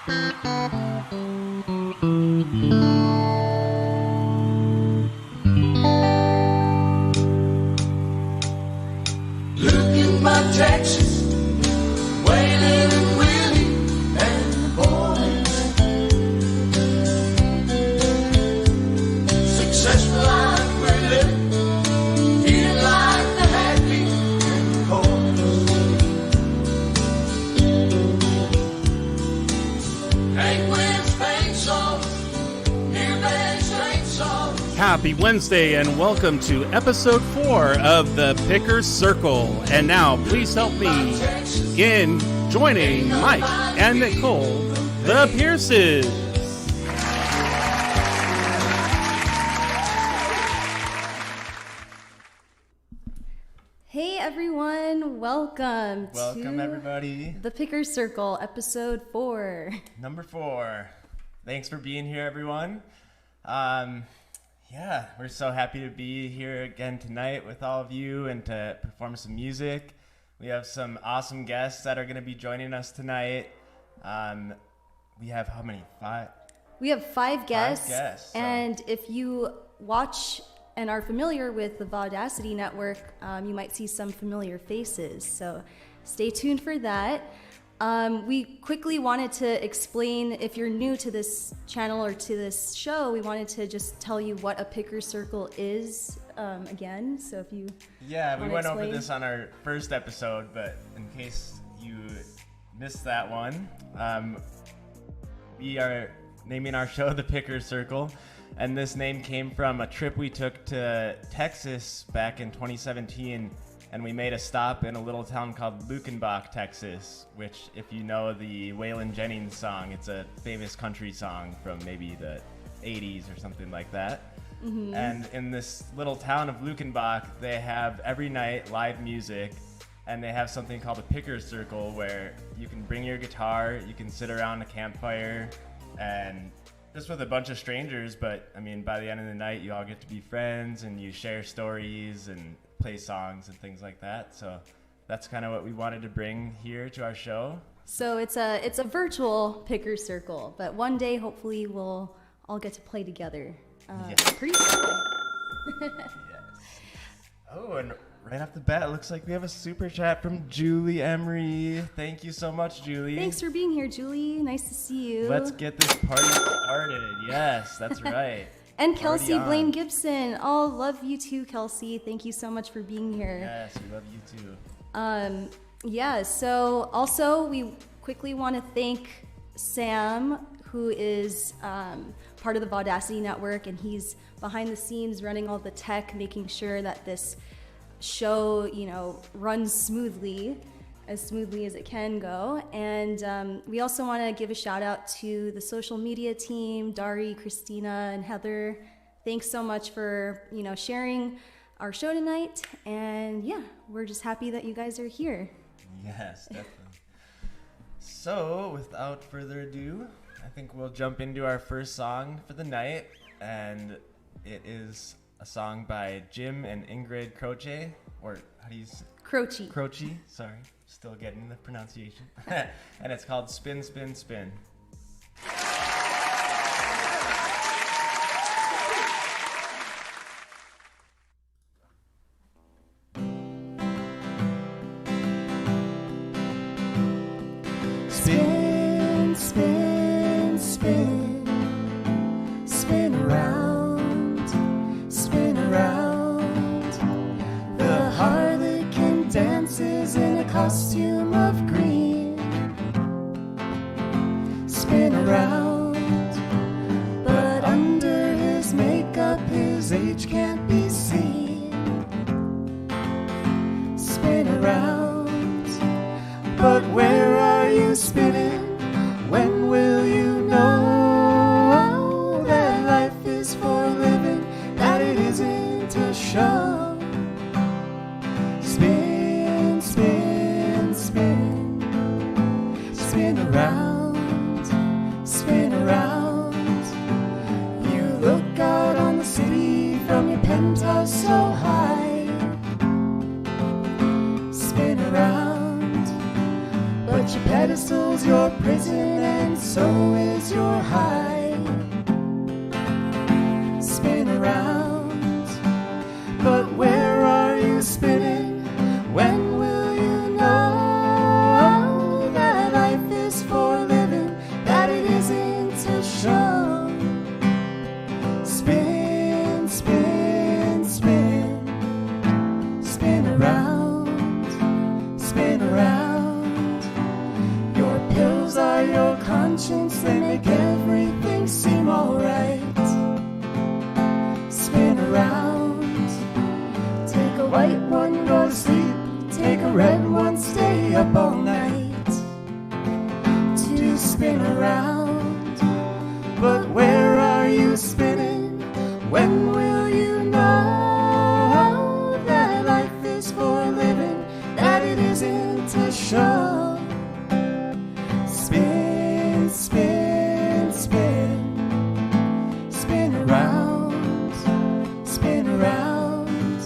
Look at my Texas, Waylon and Willie and the boys. Successful life we're living, feeling like the happy and the chorus. Hank wins paint songs, near bass train songs. Happy Wednesday and welcome to episode 4 of the Pickers Circle. And now please help me in joining Mike and Nicole, the Pierces. Hey everyone, welcome to everybody. the Pickers Circle, episode 4. Number 4. Thanks for being here, everyone. We're so happy to be here again tonight with all of you and to perform some music. We have some awesome guests that are going to be joining us tonight. We have how many? 5? We have 5 guests, so. And if you watch and are familiar with the Vaudacity Network, you might see some familiar faces, so stay tuned for that. We quickly wanted to explain, if you're new to this channel or to this show, we wanted to just tell you what a Pickers Circle is again. So if you we went over this on our first episode, but in case you missed that one, we are naming our show the Pickers Circle, and this name came from a trip we took to Texas back in 2017. And we made a stop in a little town called Lukenbach, Texas, which, if you know the Waylon Jennings song, it's a famous country song from maybe the 80s or something like that. Mm-hmm. And in this little town of Lukenbach, they have every night live music, and they have something called a Pickers Circle where you can bring your guitar, you can sit around a campfire, and just with a bunch of strangers, but I mean, by the end of the night, you all get to be friends, and you share stories and play songs and things like that. So that's kind of what we wanted to bring here to our show. So it's a virtual Pickers Circle, but one day hopefully we'll all get to play together. Pretty soon. Yes. Oh, and right off the bat, it looks like we have a super chat from Julie Emery. Thank you so much, Julie. Thanks for being here, Julie. Nice to see you. Let's get this party started. Yes, that's right. And Kelsey Blaine Gibson. Oh, love you too, Kelsey. Thank you so much for being here. Yes, we love you too. So also we quickly want to thank Sam, who is part of the Vaudacity Network, and he's behind the scenes running all the tech, making sure that this show, runs as smoothly as it can go. And we also want to give a shout out to the social media team, Dari, Christina, and Heather. Thanks so much for, sharing our show tonight. And we're just happy that you guys are here. Yes, definitely. So without further ado, I think we'll jump into our first song for the night. And it is a song by Jim and Ingrid Croce, or how do you say? Croce, sorry. Still getting the pronunciation. And it's called Spin, Spin, Spin. Spin, spin, spin. Spin around, spin around. The harlequin dances in a costume of green. Spin around, but under his makeup his age can't be seen. Spin around, but where are you spinning? When will you know that life is for living, that it isn't a show? Spin, spin, spin. Spin around, spin around. You look out on the city from your penthouse so high. Spin around, but But your pedestal's your prison and so is your hide. Spin around, but where are you spinning? When will you know that life is for living, that it isn't a show? Spin, spin, spin, spin around, spin around. Your pills are your conscience, they make everything seem alright. Spin around, take a white one, go to sleep, take a red one, stay up all night. To spin around, but where are you spinning? When will you know that life is for living, that it isn't a show? Spin, spin, spin, spin around, spin around,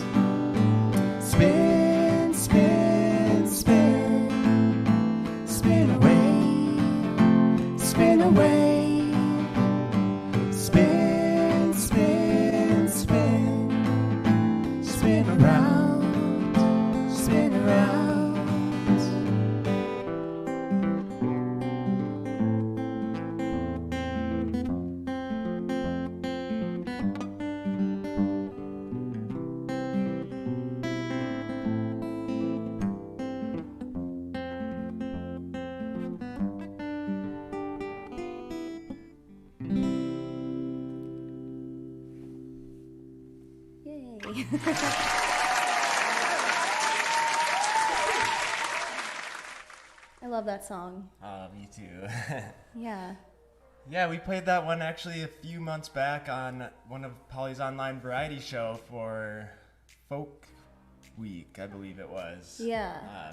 spin, spin, spin, spin away, spin away, spin, spin, spin, spin around, spin around. Yay. I love that song. Me too. Yeah. Yeah, we played that one actually a few months back on one of Polly's online variety show for Folk Week, I believe it was. Yeah.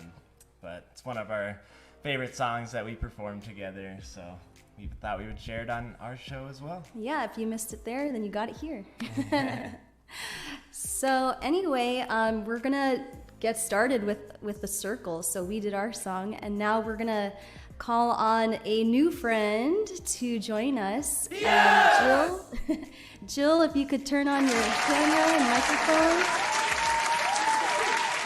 But it's one of our favorite songs that we performed together, so we thought we would share it on our show as well. Yeah, if you missed it there, then you got it here. So anyway, we're gonna get started with the circle. So we did our song, and now we're gonna call on a new friend to join us. Jill, Jill, if you could turn on your camera and microphone.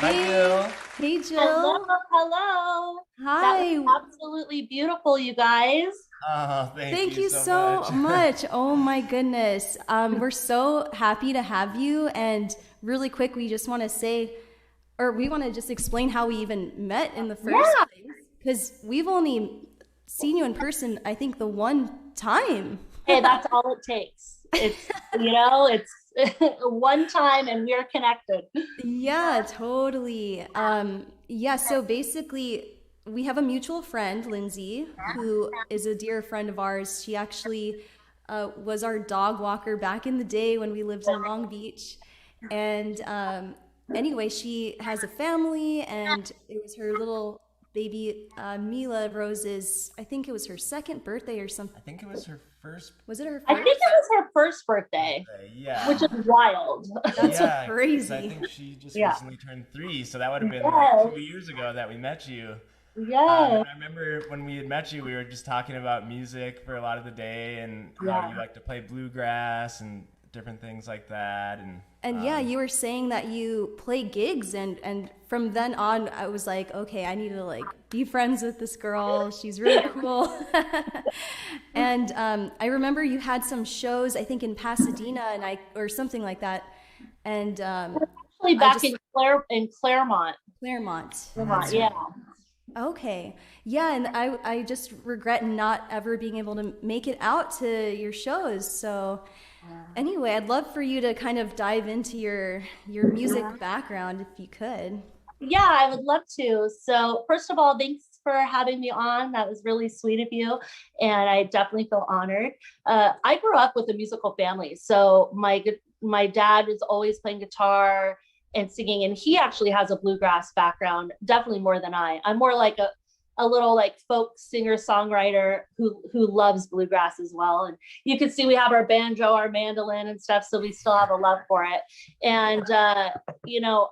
Hi, Jill. Hey, Jill. Hello. Hi. That was absolutely beautiful, you guys. Oh, Thank you so much. Oh my goodness. We're so happy to have you. And really quick, we just want to say, or we want to just explain how we even met in the first place. Because we've only seen you in person, I think, the one time. Hey, that's all it takes. It's, it's one time and we're connected. Yeah, totally. So basically, we have a mutual friend, Lindsay, who is a dear friend of ours. She actually was our dog walker back in the day when we lived in Long Beach. And anyway, she has a family, and it was her little baby Mila Rose's, I think it was her second birthday or something. I think it was her first. Was it her first? I think it was her first birthday. Yeah. Which is wild. That's crazy. I think she just recently turned 3, so that would have been Yes. like 2 years ago that we met you. Yeah. And I remember when we had met you, we were just talking about music for a lot of the day and how you like to play bluegrass and different things like that. And yeah, you were saying that you play gigs, and from then on, I was like, okay, I need to be friends with this girl. She's really cool. And I remember you had some shows, I think in Pasadena, or something like that. And actually back in Claremont. Claremont, yeah. Okay. Yeah, and I just regret not ever being able to make it out to your shows. So anyway, I'd love for you to kind of dive into your music background if you could. Yeah, I would love to. So first of all, thanks for having me on. That was really sweet of you. And I definitely feel honored. I grew up with a musical family. So my dad was always playing guitar and singing, and he actually has a bluegrass background, definitely more than I. I'm more like a little folk singer songwriter who loves bluegrass as well. And you can see we have our banjo, our mandolin and stuff, so we still have a love for it. And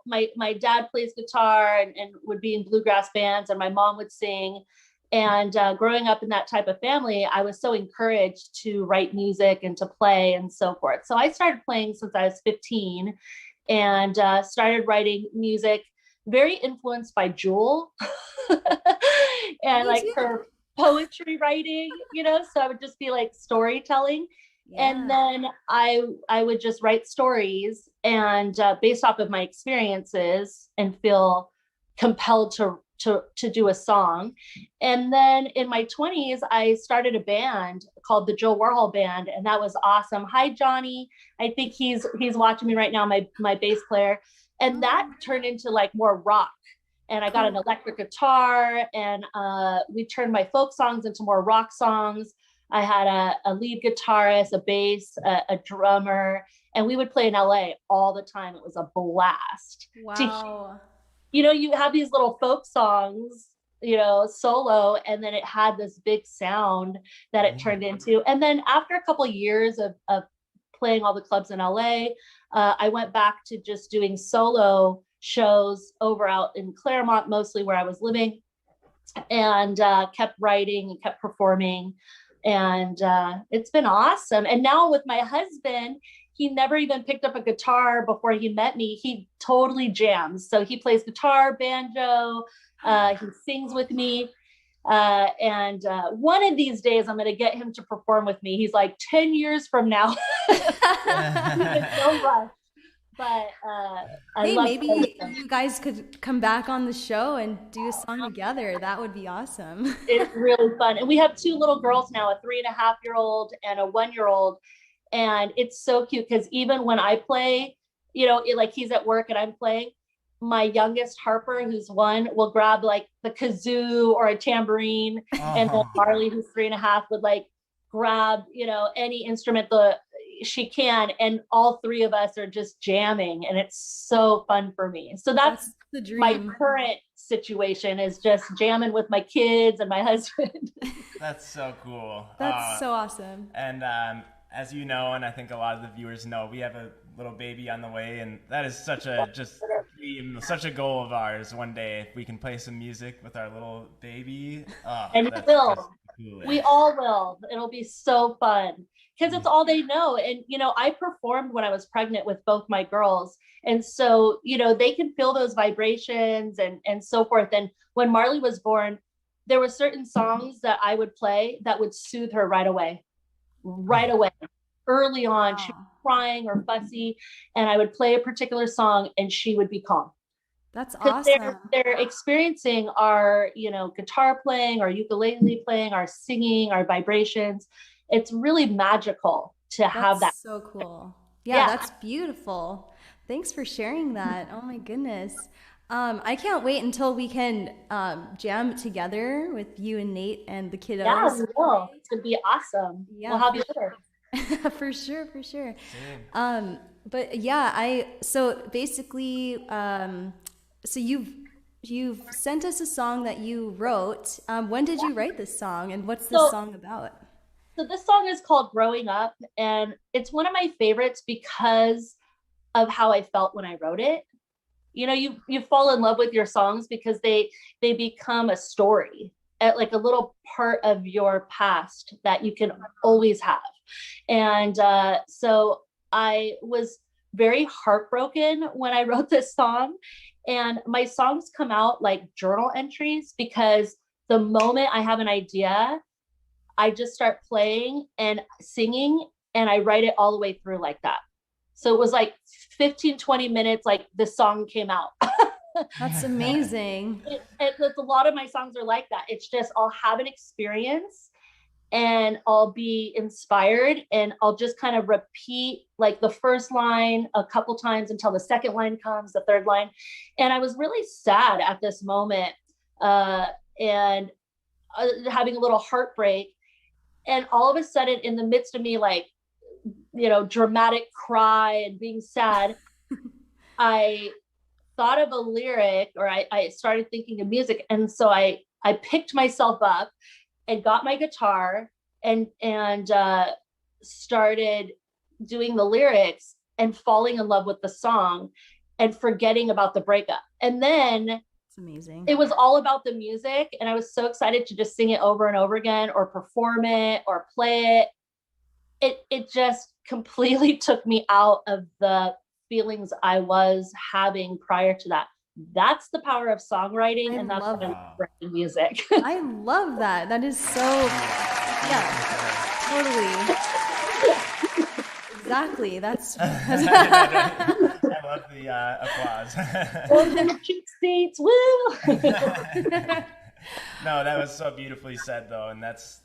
my dad plays guitar and would be in bluegrass bands, and my mom would sing. And growing up in that type of family, I was so encouraged to write music and to play and so forth. So I started playing since I was 15 and started writing music, very influenced by Jewel and like her poetry writing, you know, so I would just be like storytelling. Yeah. And then I would just write stories and based off of my experiences and feel compelled to do a song. And then in my 20s, I started a band called the Warhol Band, and that was awesome. Hi, Johnny. I think he's watching me right now, my bass player. And that turned into like more rock. And I got an electric guitar, and we turned my folk songs into more rock songs. I had a lead guitarist, a bass, a drummer, and we would play in LA all the time. It was a blast. Wow. You know, you have these little folk songs, you know, solo, and then it had this big sound that it turned into. And then after a couple of years of playing all the clubs in LA, I went back to just doing solo shows over out in Claremont, mostly where I was living, and kept writing and kept performing. And it's been awesome. And now with my husband, he never even picked up a guitar before he met me. He totally jams. So he plays guitar, banjo, he sings with me. And one of these days, I'm going to get him to perform with me. He's like 10 years from now. So rush. But hey, maybe you guys could come back on the show and do a song together. That would be awesome. It's really fun. And we have two little girls now, a 3.5-year-old and a 1-year-old. And it's so cute because even when I play, you know, like he's at work and I'm playing, my youngest Harper, who's 1, will grab like the kazoo or a tambourine. And then Marley, who's 3.5, would like grab, you know, any instrument she can, and all 3 of us are just jamming, and it's so fun for me. So that's the dream. My current situation is just jamming with my kids and my husband. That's so cool. That's so awesome. And as you know, and I think a lot of the viewers know, we have a little baby on the way, and that is such a dream, such a goal of ours. One day, if we can play some music with our little baby, and we all will. It'll be so fun. Because it's all they know. And, you know, I performed when I was pregnant with both my girls. And so, you know, they can feel those vibrations and so forth. And when Marley was born, there were certain songs that I would play that would soothe her right away. Early on, wow. She was crying or fussy. And I would play a particular song and she would be calm. That's awesome. They're experiencing our, you know, guitar playing, our ukulele playing, our singing, our vibrations. It's really magical to have that. So cool. Yeah, that's beautiful. Thanks for sharing that. Oh my goodness. I can't wait until we can jam together with you and Nate and the kiddos. Yeah, we will. It's gonna be awesome. Yeah, we'll have you there. For sure. But yeah, so basically, so you've sent us a song that you wrote. When did you write this song, and what's this song about? So this song is called Growing Up, and it's one of my favorites because of how I felt when I wrote it. You know, you fall in love with your songs because they become a story, like a little part of your past that you can always have. And so I was very heartbroken when I wrote this song, and my songs come out like journal entries because the moment I have an idea, I just start playing and singing, and I write it all the way through like that. So it was like 15, 20 minutes, like the song came out. That's amazing. A lot of my songs are like that. It's just, I'll have an experience and I'll be inspired and I'll just kind of repeat like the first line a couple times until the second line comes, the third line. And I was really sad at this moment and having a little heartbreak. And all of a sudden, in the midst of me, like, you know, dramatic cry and being sad, I thought of a lyric, or I started thinking of music. And so I picked myself up and got my guitar and started doing the lyrics and falling in love with the song and forgetting about the breakup. And then It's amazing. It was all about the music, and I was so excited to just sing it over and over again, or perform it, or play it. It just completely took me out of the feelings I was having prior to that. That's the power of songwriting, and that's love why I love writing music. I love that. That is so, yeah, totally. Exactly. That's. I love the applause. Welcome to Cheap Seats, woo! No, that was so beautifully said, though, and that's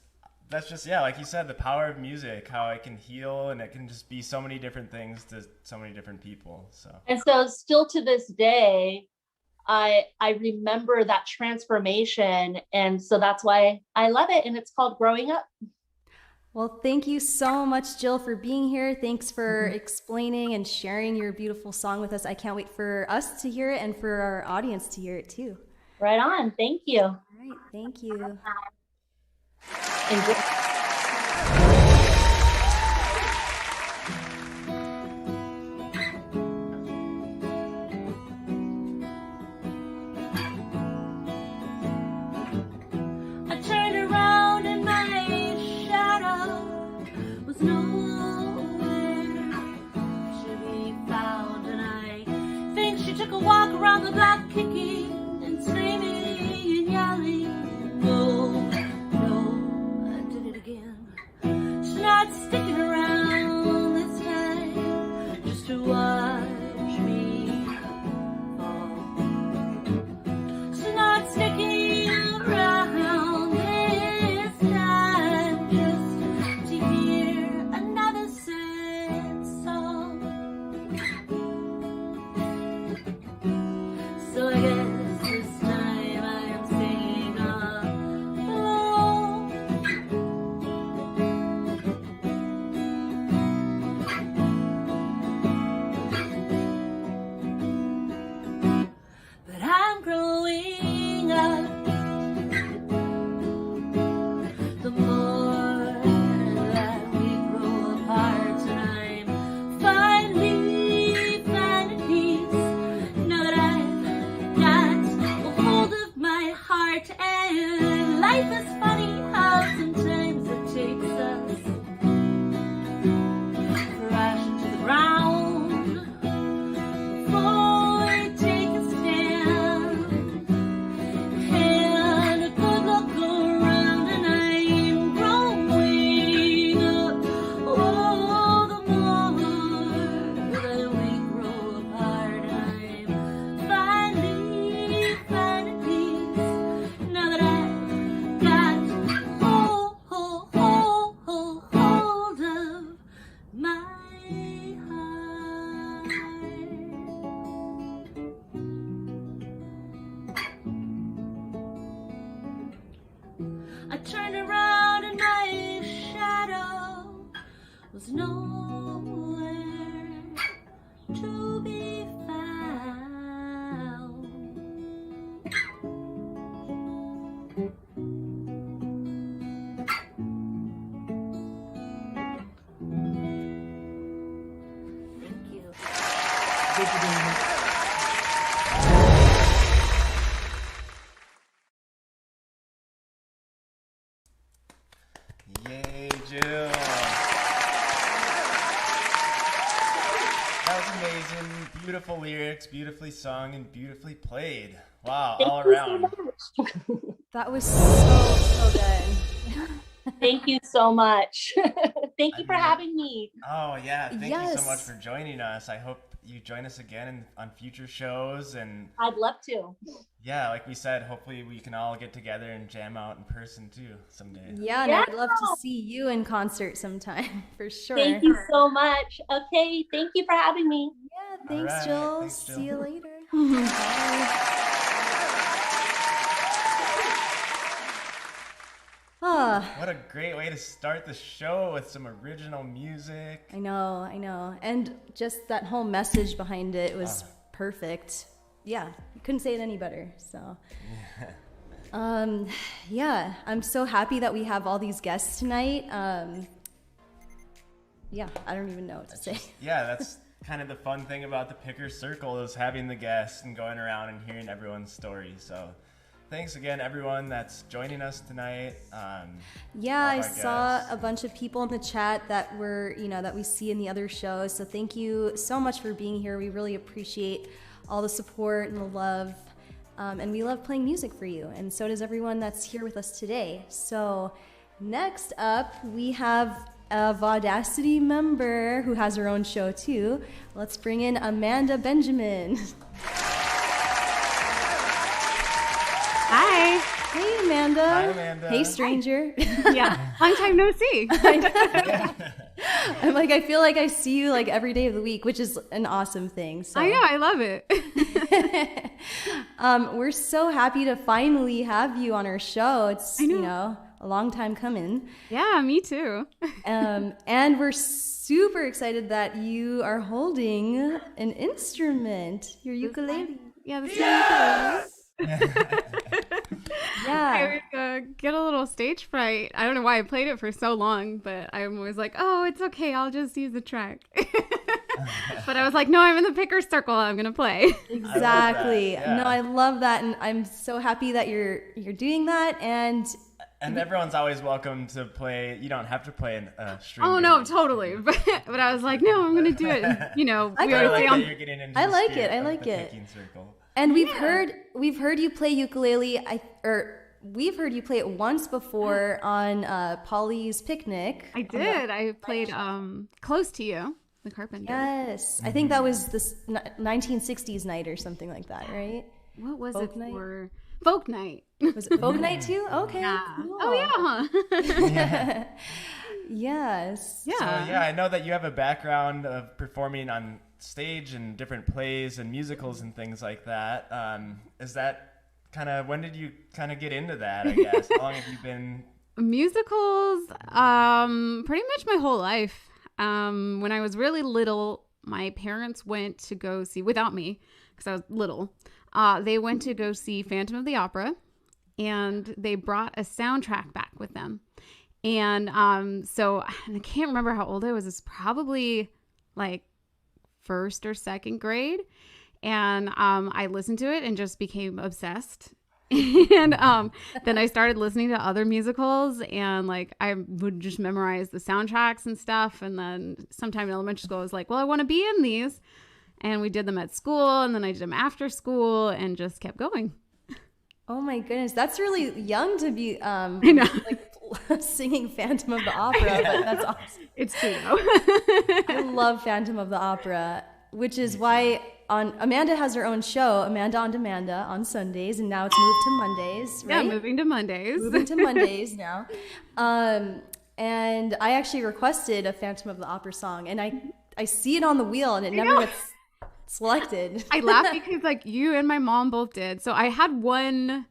just, yeah, like you said, the power of music, how it can heal, and it can just be so many different things to so many different people. So. And so, still to this day, I remember that transformation, and so that's why I love it, and it's called Growing Up. Well, thank you so much, Jill, for being here. Thanks for explaining and sharing your beautiful song with us. I can't wait for us to hear it and for our audience to hear it too. Right on. Thank you. All right. Thank you. Enjoy. Around the block, kicking and screaming and yelling. No, I did it again. She's not sticking around this time just to watch me fall. She's not sticking around this time just to hear another sad song. So I guess this time I am singing alone. But I'm growing up. The more that we grow apart, and I'm finally finding peace. Now that I've got a hold of my heart, and life is funny how sometimes it takes us crashing to the ground before we take a stand. And a good look around, and I'm growing up. Oh, the more that we grow apart, I'm finally finding peace. Now that I've got hold of my heart. I turned around, and my shadow was nowhere to be found. Thank you. Yay, Jill. That was amazing. Beautiful lyrics, beautifully sung, and beautifully played. Wow, Thank all you around. so much. That was so good. Thank you so much. Thank you for having me. Oh, yeah. Thank you so Yes. much for joining us. I hope you join us again on future shows. And I'd love to. yeah, like we said, hopefully we can all get together and jam out in person too someday. Yeah, and I'd love to see you in concert sometime for sure. Thank you so much. Okay, thank you for having me. Yeah, thanks, right, Jill. thanks, Jill. See you later. Bye. Ah, What a great way to start the show with some original music. I know. And just that whole message behind it was perfect. Yeah, you couldn't say it any better. So, yeah, I'm so happy that we have all these guests tonight. Yeah, I don't even know what to say. Yeah, kind of the fun thing about the Pickers Circle is having the guests and going around and hearing everyone's story. So thanks again, everyone that's joining us tonight. Yeah, I saw a bunch of people in the chat that were, that we see in the other shows. So thank you so much for being here. We really appreciate all the support and the love. And we love playing music for you. And so does everyone that's here with us today. So next up, we have a Vaudacity member who has her own show too. Let's bring in Amanda Benjamin. Hi. Hey, Amanda. Hi, Amanda. Hey, stranger. Yeah, long time no see. I'm like, I feel like I see you like every day of the week, which is an awesome thing. So. I know, I love it. We're so happy to finally have you on our show. It's, a long time coming. Yeah, me too. And we're super excited that you are holding an instrument, your ukulele. Yeah, this is Yeah. I would get a little stage fright. I don't know why I played it for so long, but I'm always like, oh, it's okay. I'll just use the track. But I was like, no, I'm in the Pickers Circle. I'm going to play. Exactly. Yeah. No, I love that. And I'm so happy that you're doing that. And everyone's always welcome to play. You don't have to play a string. Oh, no, totally. But I was like, no, I'm going to do it. And, we always say on... You're getting into I the like spirit it. I of like the it. picking circle. And we've heard you play ukulele. We've heard you play it once before on Polly's picnic. I did. I played Close to You, the Carpenter. Yes, I think that was this 1960s night or something like that, right? What was Folk it night? for? Folk Night. Was it Folk Night too? Okay. Yeah. Cool. Oh, yeah. Huh? Yes. Yeah. So I know that you have a background of performing on stage and different plays and musicals and things like that. Is that when did you kind of get into that, I guess? How long have you been? Musicals, pretty much my whole life. When I was really little, my parents went to go see, without me, because I was little, they went to go see Phantom of the Opera, and they brought a soundtrack back with them. And so I can't remember how old I was. It's probably like first or second grade. And I listened to it and just became obsessed. And then I started listening to other musicals, and like I would just memorize the soundtracks and stuff. And then sometime in elementary school, I was like, well, I want to be in these. And we did them at school, and then I did them after school, and just kept going. Oh my goodness, that's really young to be I know. like singing Phantom of the Opera, but that's awesome. It's true though. I love Phantom of the Opera, which is why Amanda has her own show, Amanda on Demanda, on Sundays, and now it's moved to Mondays, right? Yeah, moving to Mondays. Moving to Mondays now. And I actually requested a Phantom of the Opera song, and I see it on the wheel, and it never gets selected. I laugh because like you and my mom both did. So I had one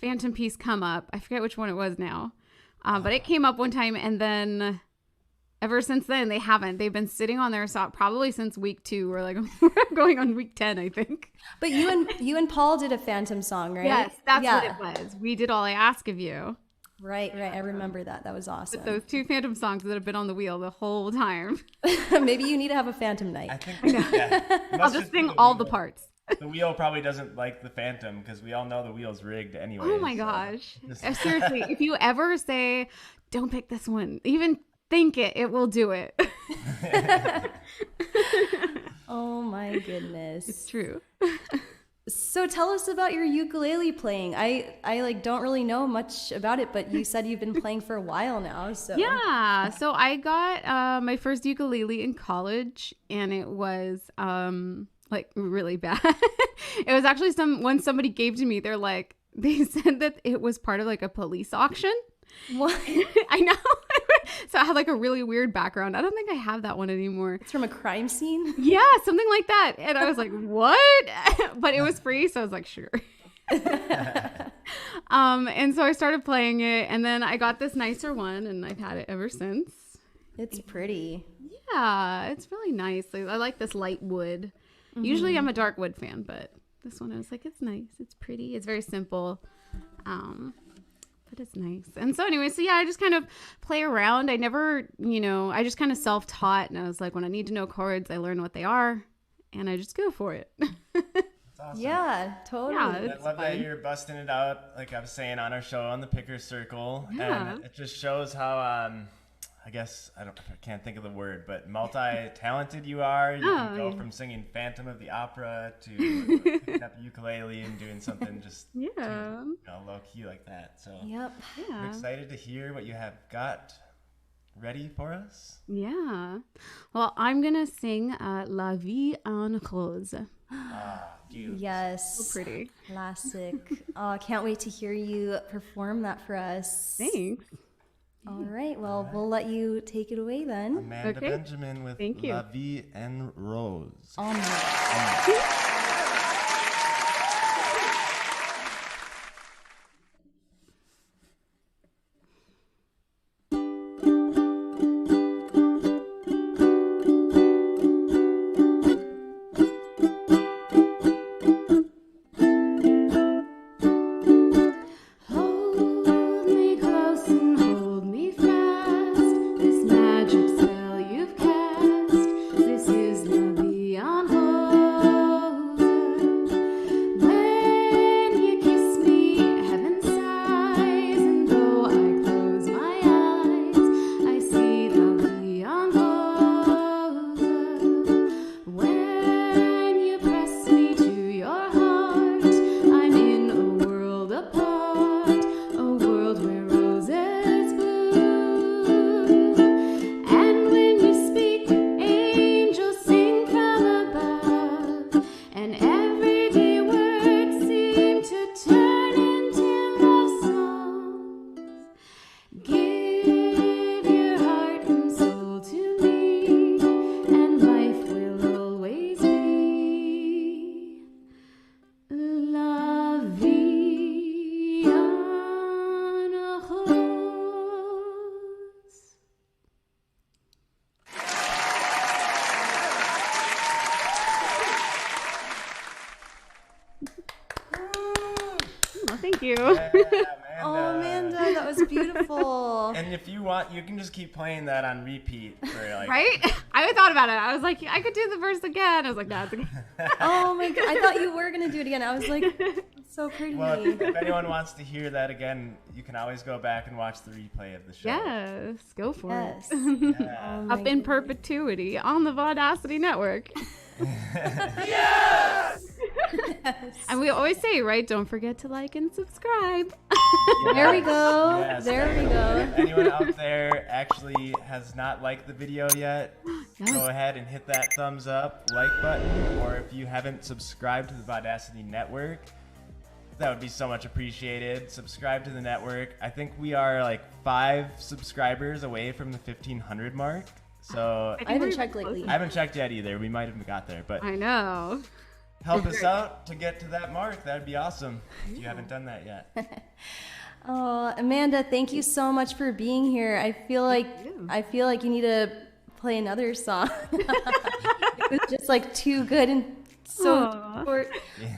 Phantom piece come up. I forget which one it was now. But it came up one time, and then ever since then they haven't. They've been sitting on their sock probably since week 2. We're like we're going on week 10, I think. But you and Paul did a Phantom song, right? Yes, that's what it was. We did All I Ask of You. Right. I remember that. That was awesome. With those 2 Phantom songs that have been on the wheel the whole time. Maybe you need to have a Phantom night. I think I'll just sing all the parts. The wheel probably doesn't like the Phantom because we all know the wheel's rigged anyway. Oh my gosh. Seriously, if you ever say, don't pick this one, even think it will do it. Oh my goodness. It's true. So tell us about your ukulele playing. I like don't really know much about it, but you said you've been playing for a while now. So Yeah. So I got my first ukulele in college, and it was like really bad. It was actually one somebody gave to me. They said that it was part of like a police auction. What? I know. So I had like a really weird background. I don't think I have that one anymore. It's from a crime scene? Yeah, something like that. And I was like, what? But it was free, so I was like, sure. And so I started playing it, and then I got this nicer one, and I've had it ever since. It's pretty. Yeah, it's really nice. I like this light wood. Mm-hmm. Usually I'm a dark wood fan, but this one I was like, it's nice. It's pretty. It's very simple. But That is nice. And so anyway, so yeah, I just kind of play around. I never, I just kind of self-taught, and I was like, when I need to know chords, I learn what they are, and I just go for it. Awesome. Yeah, totally. Yeah, I love that you're busting it out, like I was saying on our show on the Pickers Circle, Yeah. and it just shows how I guess I can't think of the word, but multi-talented you are. You can go from singing Phantom of the Opera to picking up a ukulele and doing something just low key like that. So Yep. I'm Yeah. excited to hear what you have got ready for us. Yeah. Well, I'm going to sing La Vie en Rose. Cute. Yes. So pretty. Classic. Oh, can't wait to hear you perform that for us. Thanks. All right. Well, we'll let you take it away then. Amanda Okay. Benjamin with Thank you. La Vie en Rose. On the- Hold me close and hold me fast. This magic spell you've cast. This is La Vie en Rose. When you kiss me, heaven sighs, and though I close my eyes, I see La Vie en Rose. When you press me to your heart, I'm in a world apart, a world where roses bloom. And when you speak, angels sing from above, and everyday words seem to turn into love songs. Give your heart and soul to me, and life will always be La Vie en Rose. Well, thank you. Yeah, Oh, Amanda, that was beautiful. And if you want, you can just keep playing that on repeat for like. Right? I thought about it. I was like, I could do the verse again. I was like, no, it's okay. Oh my god, I thought you were gonna do it again. I was like, it's so pretty. Well, if anyone wants to hear that again, you can always go back and watch the replay of the show. Yes, go for Yes. it. Yeah. Oh my Up in perpetuity on the Vaudacity Network. And we always say, right? Don't forget to like and subscribe. There we go. Yes. There we go. If anyone out there actually has not liked the video yet, go ahead and hit that thumbs up, like button, or if you haven't subscribed to the Vaudacity Network, that would be so much appreciated. Subscribe to the network. I think we are like 5 subscribers away from the 1,500 mark. So I haven't checked lately. I haven't checked yet either. We might have got there, but I know. help us out to get to that mark. That'd be awesome if you haven't done that yet. Oh, Amanda, thank you so much for being here. I feel like you need to play another song. It was just like too good and so Aw. short,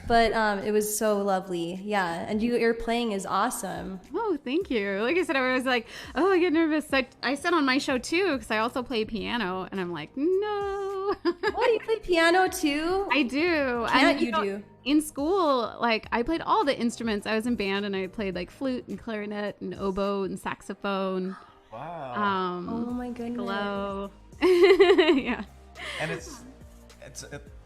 but it was so lovely. Yeah, and your playing is awesome. Oh, thank you. Like I said, I was like, oh, I get nervous. I said on my show too, because I also play piano, and I'm like, no. Oh, you play piano too? I do. Can't And, you know, do? In school, like I played all the instruments. I was in band, and I played like flute and clarinet and oboe and saxophone. Wow. Oh my goodness. Hello. Yeah. And it's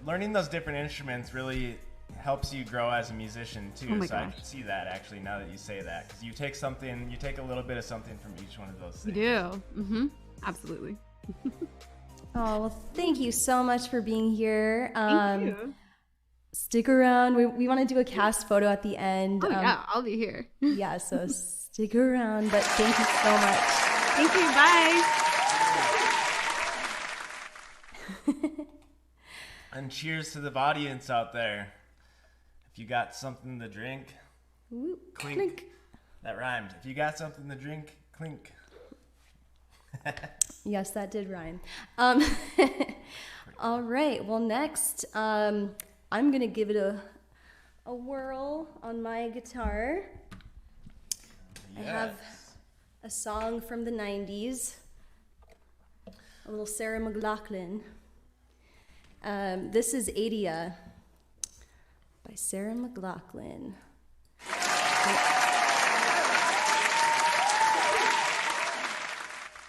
learning those different instruments really helps you grow as a musician too. Oh my so I gosh. can see that actually now that you say that, because you take a little bit of something from each one of those You things. do. Mm-hmm. Absolutely. Oh, well, thank you so much for being here. Thank you. Stick around. We want to do a cast photo at the end. Oh yeah, I'll be here. Yeah, so stick around. But thank you so much. Thank you. Bye. And cheers to the audience out there. If you got something to drink, Ooh, clink. That rhymed. If you got something to drink, clink. Yes, that did rhyme. All right. Well, next, I'm gonna give it a whirl on my guitar. I have a song from the 90s, a little Sarah McLachlan. This is Adia by Sarah McLachlan.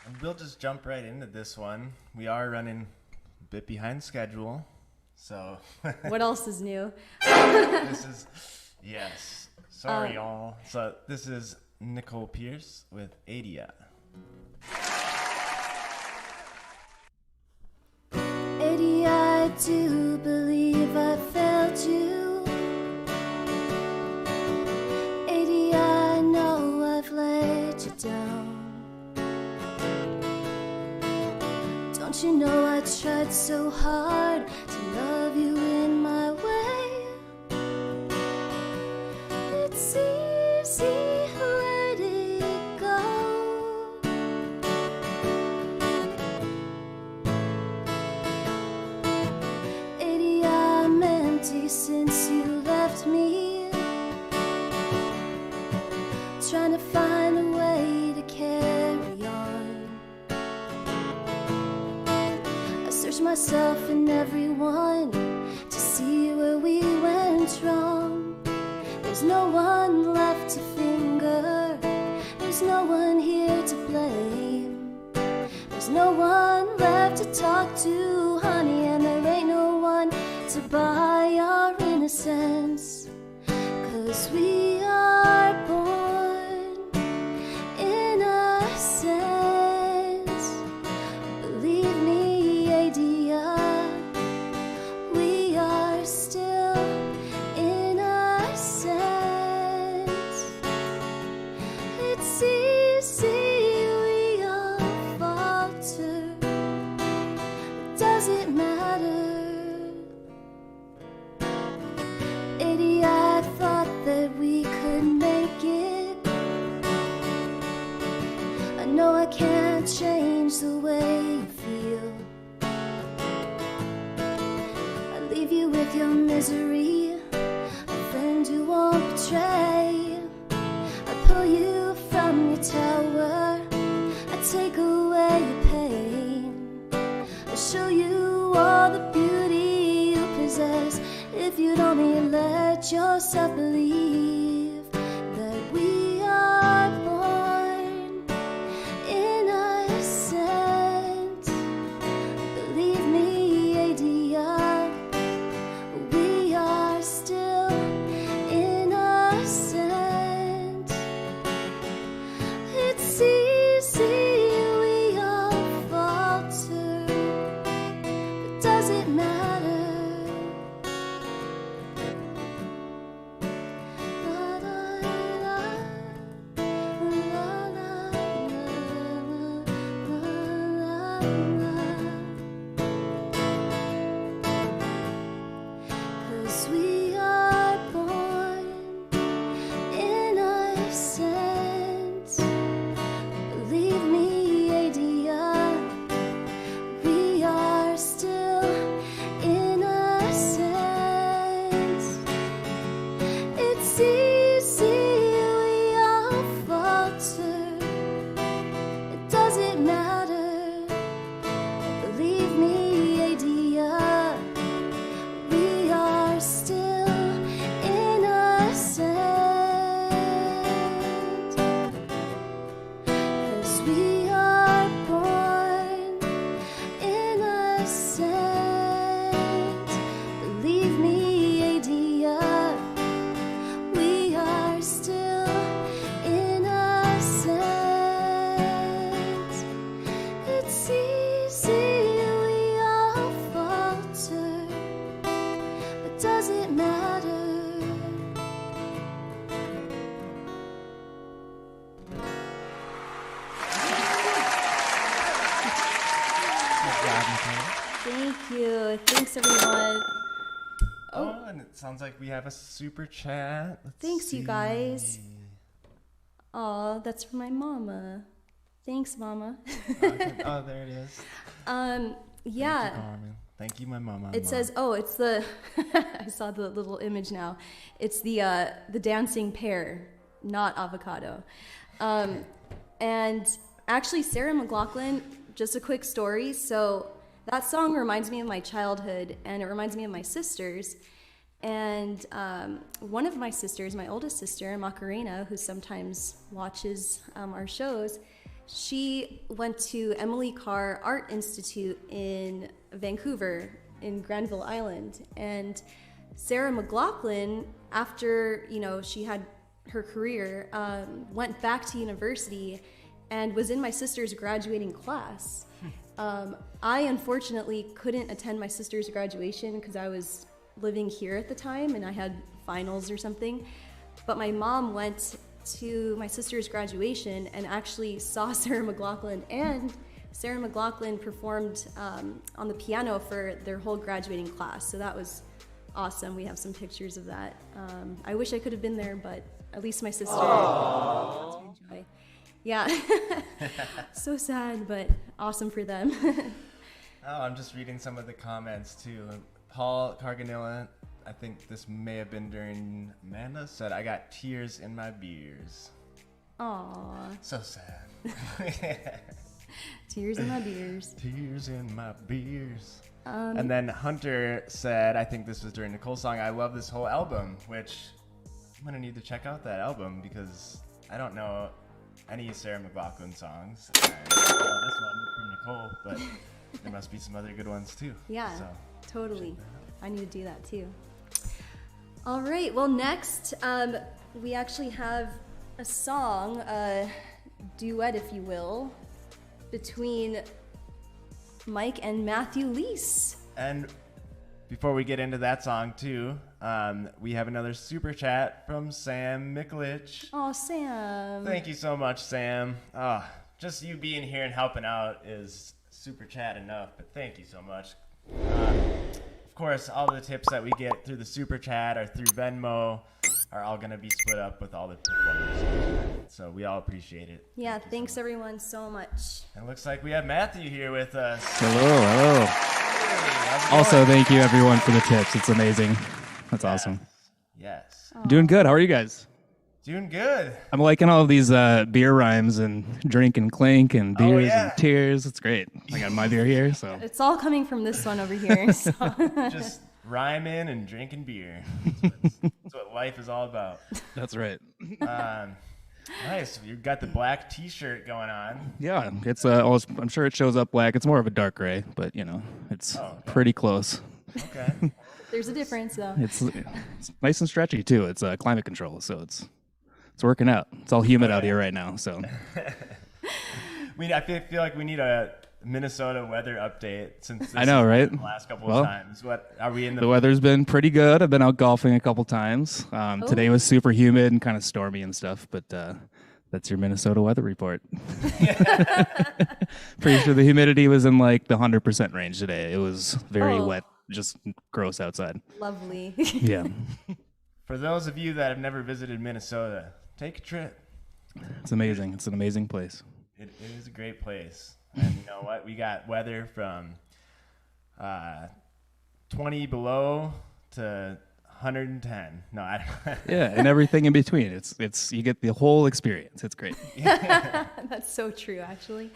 And we'll just jump right into this one. We are running a bit behind schedule, so. What else is new? This is, yes. Sorry, y'all. So this is Nicole Pierce with Adia. Adia, I do believe I failed you. Adia, I know I've let you down. Don't you know I tried so hard to love you in my way? It's easy letting go. Adia, I'm empty since you left me. Trying to find a way to carry on. I searched myself and everyone to see where we went wrong. There's no one left to finger. There's no one here to blame. There's no one left to talk to, honey, and there ain't no one to buy our innocence. 'Cause we are born innocent. Believe me, Adia, we are still innocent. It's easy, we all falter. Does it matter? Adia, I thought that we could make it. I know I can't change the way you feel. I leave you with your misery, a friend who won't betray. I pull you from your tower, I take away your pain. I show you all the beauty you possess. If you'd only let yourself believe that we are born innocent. Believe me, Adia, we are still innocent. It's easy, we all falter, but does it matter? La, la, la, la, la, la, la, la. 'Cause we are born innocent. Believe me, Adia, we are still innocent. It's easy, we all falter. It doesn't matter. Believe me, Adia, we are still innocent. 'Cause we are born innocent. Believe me, Adia, we are still innocent. It's easy, we all falter, but does it matter? Good job, Nicole. Thank you. Thanks, everyone. Oh, and it sounds like we have a super chat. Let's Thanks, you see. guys. Aw, that's for my mama. Thanks, mama. Okay. Oh, there it is. Yeah. Thank you, Carmen. Thank you, my mama. It says, oh, it's the, I saw the little image now. It's the Dancing Pear, not avocado. And actually, Sarah McLachlan, just a quick story. So that song reminds me of my childhood, and it reminds me of my sisters. And one of my sisters, my oldest sister, Macarena, who sometimes watches our shows, she went to Emily Carr Art Institute in Vancouver, in Granville Island. And Sarah McLachlan, after she had her career, went back to university and was in my sister's graduating class. I unfortunately couldn't attend my sister's graduation because I was living here at the time and I had finals or something. But my mom went to my sister's graduation and actually saw Sarah McLachlan, and Sarah McLachlan performed on the piano for their whole graduating class. So that was awesome. We have some pictures of that. I wish I could have been there, but at least my sister got to enjoy. Yeah. So sad, but awesome for them. Oh, I'm just reading some of the comments too. Paul Carganilla, I think this may have been during Amanda, said, "I got tears in my beers." Aww. So sad. Tears in my beers. Tears in my beers. And then Hunter said, I think this was during Nicole's song, "I love this whole album," which I'm going to need to check out that album because I don't know any Sarah McLachlan songs. I know this one from Nicole, but there must be some other good ones too. Yeah, So, totally. I need to do that too. All right, well, next we actually have a song, a duet, if you will, between Mike and Mathew Lease. And before we get into that song too, we have another super chat from Sam Mikulich. Oh, Sam. Thank you so much, Sam. Just you being here and helping out is super chat enough, but thank you so much. Of course, all the tips that we get through the super chat or through Venmo are all going to be split up with all the performers. So we all appreciate it. Yeah, thanks everyone so much. And it looks like we have Mathew here with us. Hello. Hey, Also, thank you everyone for the tips. It's amazing. That's awesome. Yes. Doing good. How are you guys? Doing good. I'm liking all of these beer rhymes and drink and clink and beers and tears. It's great. I got my beer here, so. It's all coming from this one over here. So. Just rhyming and drinking beer. That's what life is all about. That's right. Nice. You've got the black T-shirt going on. Yeah, it's I'm sure it shows up black. It's more of a dark gray, but it's pretty close. Okay. There's a difference, though. It's nice and stretchy too. It's climate control, so it's working out. It's all humid out here right now, so. I feel like we need a Minnesota weather update since this I know, right? The last couple of times. What are we in the weather's been pretty good. I've been out golfing a couple times. Today was super humid and kind of stormy and stuff, but that's your Minnesota weather report. Pretty sure the humidity was in like the 100% range today. It was very wet, just gross outside. Lovely. Yeah. For those of you that have never visited Minnesota, take a trip. It's amazing. It's an amazing place. It is a great place. And you know what? We got weather from 20 below to 110. No, I don't. Yeah, and everything in between. It's you get the whole experience. It's great. That's so true, actually.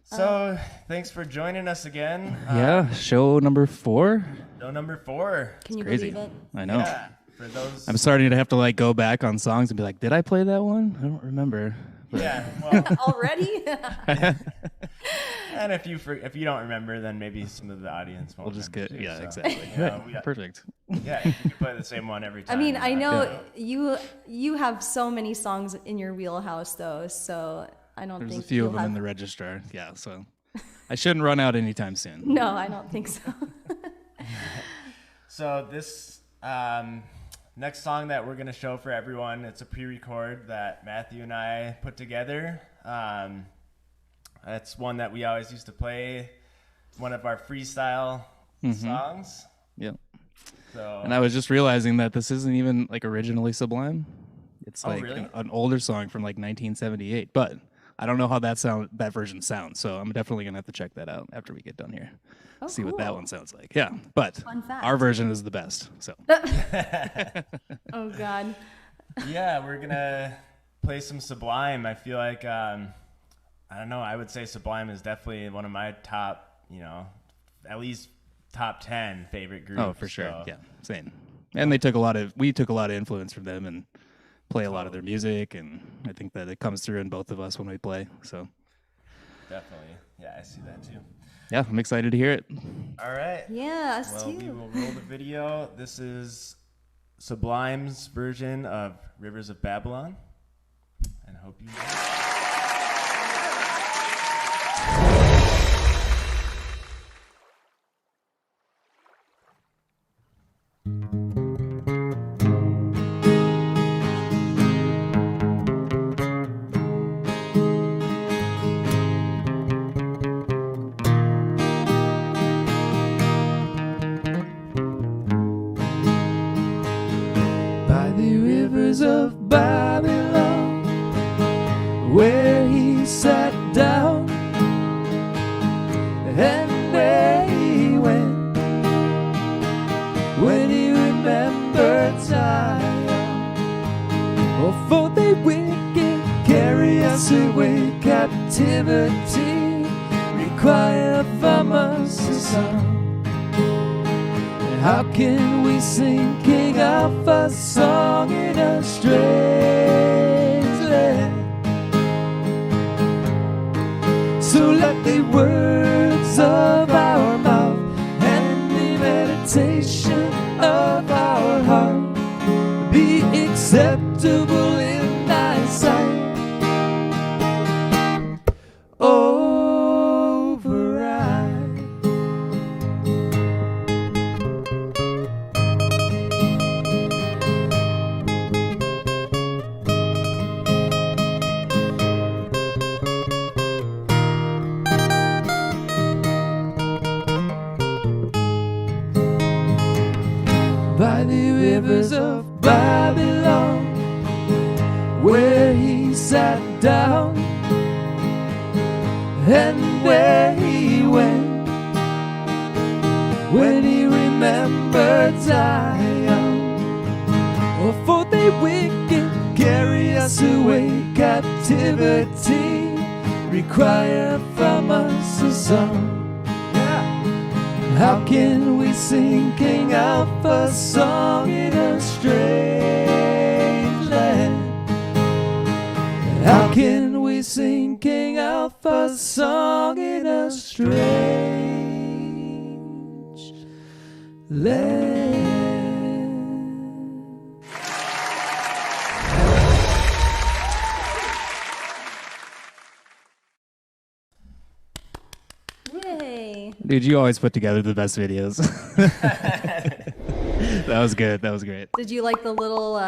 So, thanks for joining us again. Yeah, show number 4. Show number 4. Can you Crazy. believe it? I know. Yeah, for those. I'm starting to have to like go back on songs and be like, did I play that one? I don't remember. But Yeah, well, Already? and if you don't remember, then maybe some of the audience won't. We'll just remember get too, exactly. Perfect. Yeah, you can play the same one every time. I mean, I know you have so many songs in your wheelhouse, though, so I don't There's think a few you'll of them have... in the registrar. Yeah, so I shouldn't run out anytime soon. No, I don't think so. So this next song that we're going to show for everyone, it's a pre-record that Mathew and I put together. It's one that we always used to play, one of our freestyle songs. Yep. So, And I was just realizing that this isn't even like originally Sublime. It's like really? an older song from like 1978, but I don't know how that version sounds. So I'm definitely gonna have to check that out after we get done here. Oh, See what that cool. one sounds like. Yeah, but Fun fact. our version is the best. So Oh, God. yeah, we're going to play some Sublime. I feel like, I don't know, I would say Sublime is definitely one of my top, at least top 10 favorite groups. Oh, for sure. So. Yeah, same. And we took a lot of influence from them and play a lot of their music, and I think that it comes through in both of us when we play. So Definitely. Yeah, I see that too. yeah, I'm excited to hear it. All right. Yeah, us Well, we too. will roll the video. This is Sublime's version of Rivers of Babylon. And hope you By the rivers of Babylon, where he sat down and where he went when he remembered Zion. Oh, for they wicked carry us away captivity, require from us a song. How can we sing King Alpha's song in a strange land? So let the words of our mouth and the meditation of our heart be acceptable in thy sight. Override. By the rivers of Babylon, where he sat down and where he went when he remembered Zion. Oh, for they wicked carry us away captivity, require from us a song. How can we sing King Alpha's song in a strange land? How can we sing King Alpha's song in a strange land? Yay. Dude, you always put together the best videos. That was good. That was great. Did you like the little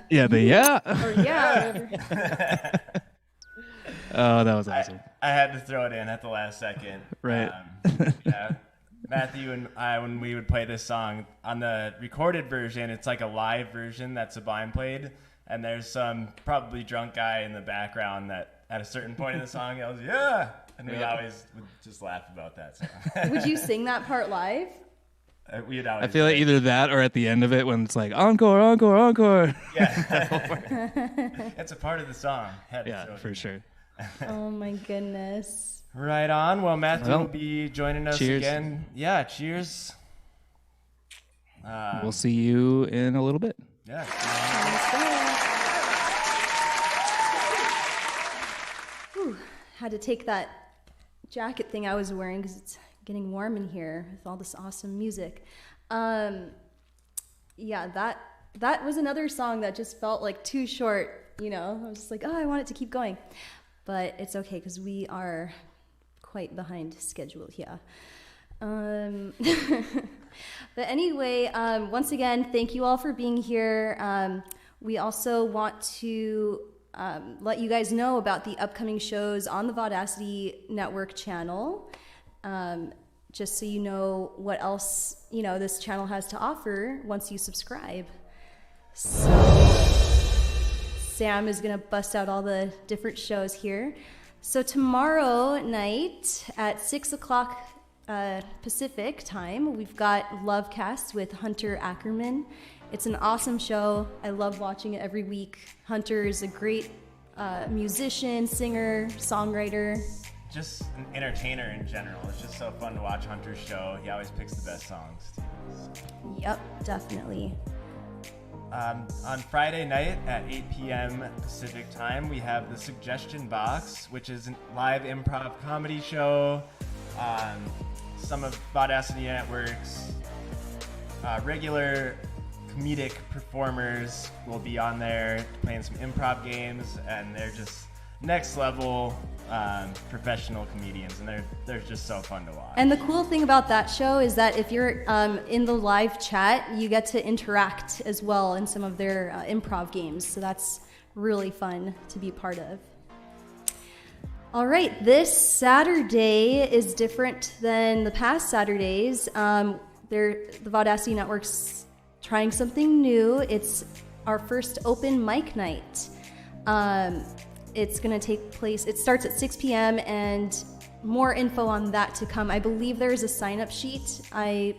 Yeah, or yeah, whatever. Oh, that was awesome. I had to throw it in at the last second. Right. Yeah. Matthew and I, when we would play this song, on the recorded version, it's like a live version that Sublime played, and there's some probably drunk guy in the background that at a certain point in the song yells, yeah! And we always would just laugh about that song. Would you sing that part live? We'd always I feel like either that or at the end of it when it's like, encore, encore, encore. Yeah. It's a part of the song. Had to throw Yeah, it for in. sure. Oh my goodness. Right on. Well, Matthew Well, will be joining us cheers. again. Yeah, cheers. We'll see you in a little bit. Yeah. Whew. Had to take that jacket thing I was wearing because it's getting warm in here with all this awesome music. Yeah, that was another song that just felt like too short, I was just like, oh, I want it to keep going. But it's okay because we are quite behind schedule here. But anyway, once again, thank you all for being here. We also want to let you guys know about the upcoming shows on the Vaudacity Network channel, just so you know what else, this channel has to offer once you subscribe. So Sam is going to bust out all the different shows here. So tomorrow night at 6 o'clock Pacific time, we've got Lovecast with Hunter Ackerman. It's an awesome show. I love watching it every week. Hunter is a great musician, singer, songwriter. Just an entertainer in general. It's just so fun to watch Hunter's show. He always picks the best songs too. Yep, definitely. On Friday night at 8 p.m. Pacific time, we have the Suggestion Box, which is a live improv comedy show. Some of Audacity Network's regular comedic performers will be on there playing some improv games, and they're just next level professional comedians, and they're just so fun to watch. And the cool thing about that show is that if you're in the live chat, you get to interact as well in some of their improv games. So that's really fun to be part of. All right, this Saturday is different than the past Saturdays. The Audacity Network's trying something new. It's our first open mic night. It's going to take place, it starts at 6 p.m. and more info on that to come. I believe there is a sign-up sheet. I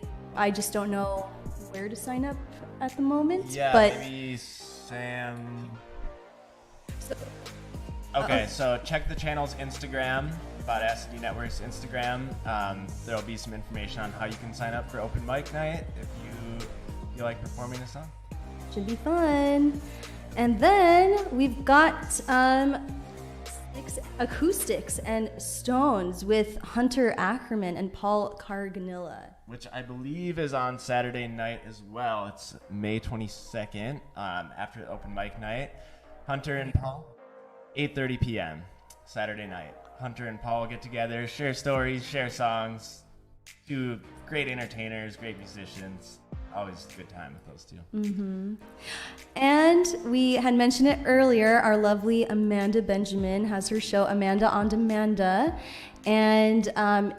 just don't know where to sign up at the moment. Yeah, but maybe Sam... Okay, so check the channel's Instagram, Audacity Network's Instagram. There'll be some information on how you can sign up for open mic night if you feel like performing a song. Should be fun. And then we've got 6 acoustics and stones with Hunter Ackerman and Paul Carganilla. Which I believe is on Saturday night as well. It's May 22nd, after the open mic night. Hunter and Paul, 8:30 p.m. Saturday night. Hunter and Paul get together, share stories, share songs. Two great entertainers, great musicians. Always a good time with those two. Mm-hmm. And we had mentioned it earlier, our lovely Amanda Benjamin has her show Amanda on Demanda, and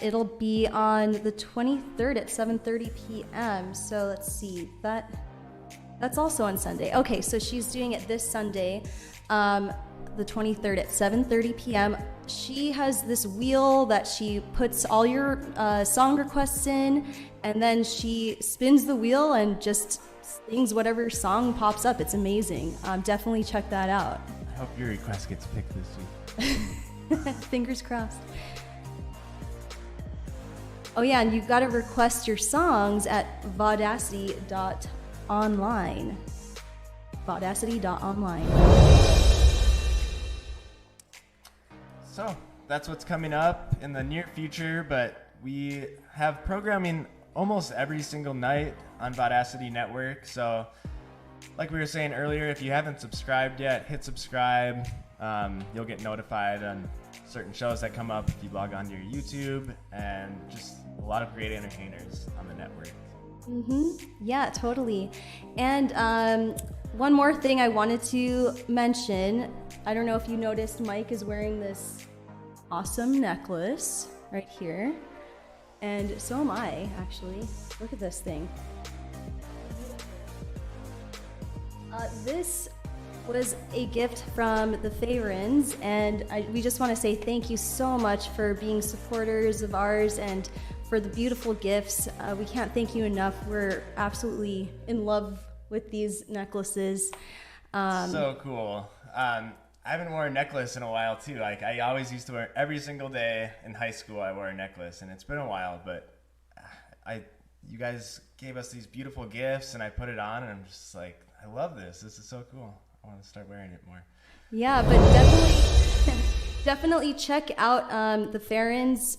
it'll be on the 23rd at 7:30 p.m. So let's see, that's also on Sunday. Okay, so she's doing it this Sunday, the 23rd at 7:30 p.m. She has this wheel that she puts all your song requests in, and then she spins the wheel and just sings whatever song pops up. It's amazing. Definitely check that out. I hope your request gets picked this week. Fingers crossed. Oh yeah, and you got to request your songs at vaudacity.online. Vaudacity.online. So that's what's coming up in the near future, but we have programming almost every single night on Audacity Network. So like we were saying earlier, if you haven't subscribed yet, hit subscribe. You'll get notified on certain shows that come up if you log on to your YouTube, and just a lot of great entertainers on the network. Mm-hmm. Yeah, totally. And one more thing I wanted to mention. I don't know if you noticed, Mike is wearing this awesome necklace right here. And so am I, actually. Look at this thing. This was a gift from the Fayrons, and we just want to say thank you so much for being supporters of ours and for the beautiful gifts. We can't thank you enough. We're absolutely in love with these necklaces. So cool. I haven't worn a necklace in a while too. Like I always used to wear every single day in high school. I wore a necklace, and it's been a while. But you guys gave us these beautiful gifts, and I put it on, and I'm just like, I love this. This is so cool. I want to start wearing it more. Yeah, but definitely check out the Fayrons'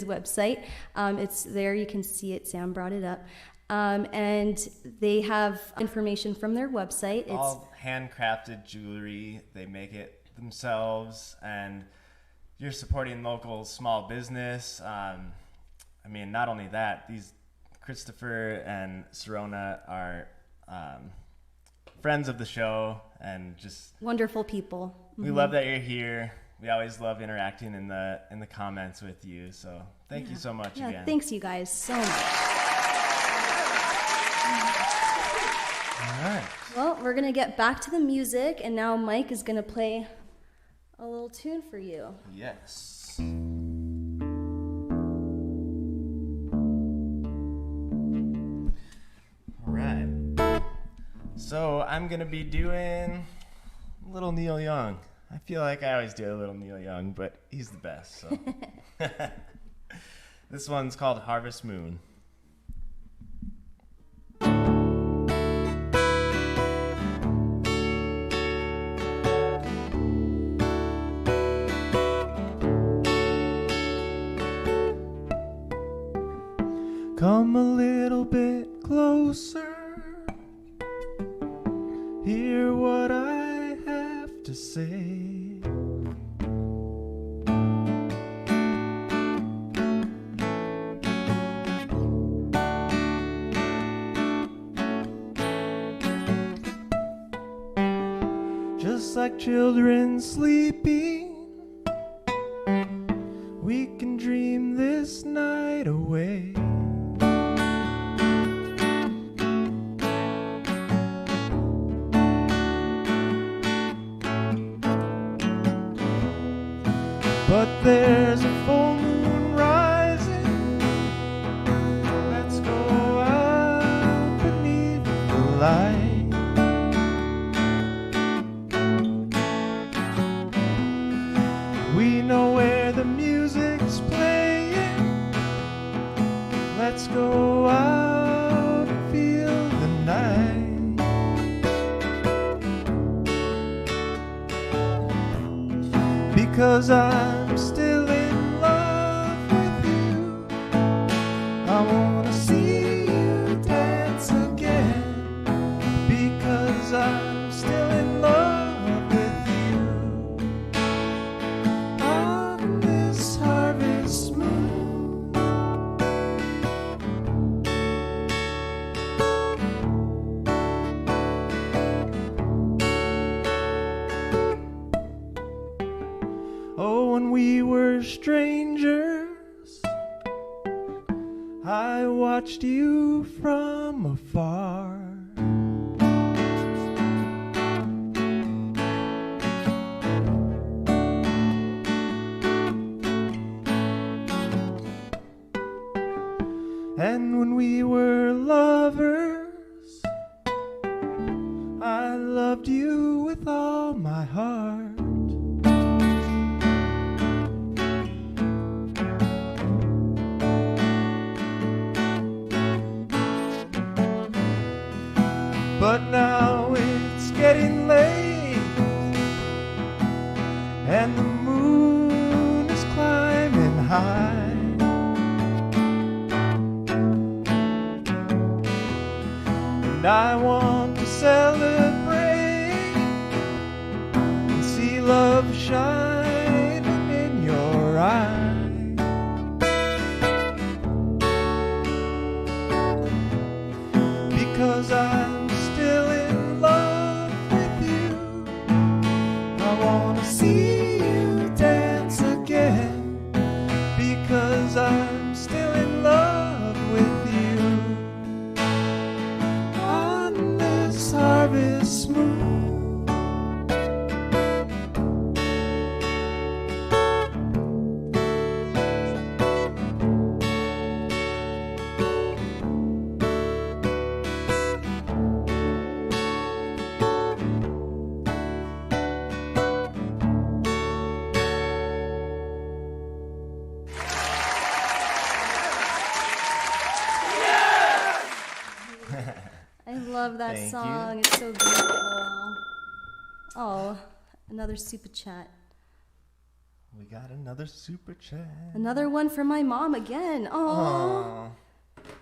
website. It's there. You can see it. Sam brought it up. And they have information from their website. It's all handcrafted jewelry. They make it themselves, and you're supporting local small business. I mean, not only that, these Christopher and Serona are friends of the show, and just wonderful people. We love that you're here. We always love interacting in the comments with you. So thank you so much again. Thanks you guys so much. All right. Well, we're going to get back to the music, and now Mike is going to play a little tune for you. Yes. All right. So So I'm going to be doing a little Neil Young. I feel like I always do a little Neil Young, but he's the best. So this one's called Harvest Moon. Come a little bit closer. Hear what I have to say. Just like children sleeping, we can dream this night away. But there's a full moon rising. Let's go out beneath the light. We know where the music's playing. Let's go out and feel the night. Because I'm still in love with you. I wanna see you dance again. Because I'm still in love with you. On this harvest moon. Oh, when we were strangers, I watched you from afar. And when we were lovers, I loved you with all my heart. But now it's getting late, and the moon is climbing high. And I want to celebrate and see love shining in your eyes. Because I'm still in love with you. I wanna see you dance again. Because I'm still in love with you. On this harvest moon. I love that Thank song. you. It's so beautiful. Oh, another super chat. We got another super chat. Another one from my mom again. Oh, Aw.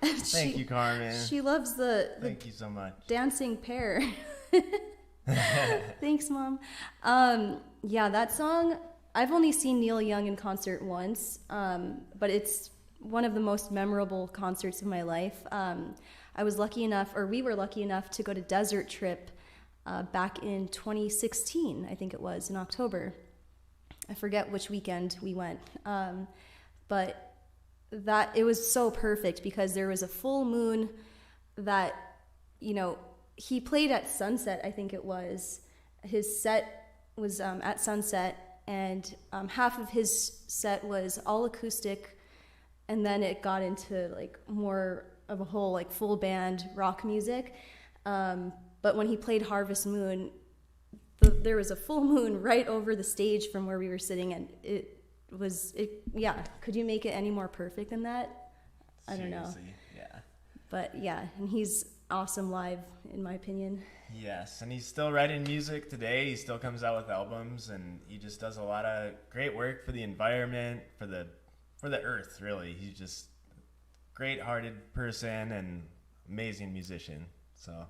Thank you, Carmen. She loves the Thank you so much. Dancing Pear. Thanks, Mom. Yeah, that song, I've only seen Neil Young in concert once, but it's one of the most memorable concerts of my life. I was lucky enough, or we were lucky enough to go to Desert Trip back in 2016, I think it was, in October. I forget which weekend we went, but that it was so perfect because there was a full moon that, you know, he played at sunset, I think it was. His set was at sunset, and half of his set was all acoustic, and then it got into like more of a whole like full band rock music. But when he played Harvest Moon, there was a full moon right over the stage from where we were sitting, and yeah. Could you make it any more perfect than that? I don't know. Seriously, yeah. But yeah, and he's awesome live, in my opinion. Yes, and he's still writing music today. He still comes out with albums, and he just does a lot of great work for the environment, for the earth, really. He's just a great-hearted person and amazing musician. So,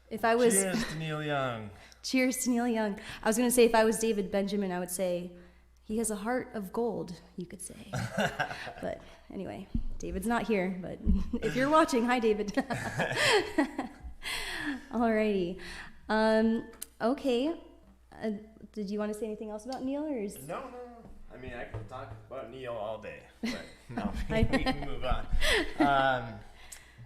If I was cheers to Neil Young. Cheers to Neil Young. I was going to say, if I was David Benjamin, I would say he has a heart of gold, you could say. But anyway, David's not here, but if you're watching, hi, David. Alrighty. Okay. Did you want to say anything else about Neil? No. I mean, I could talk about Neil all day, but no, we can move on. I'm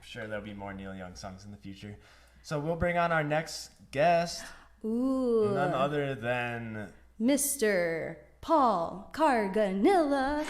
sure there'll be more Neil Young songs in the future. So we'll bring on our next guest. Ooh. None other than Mr. Paul Carganilla.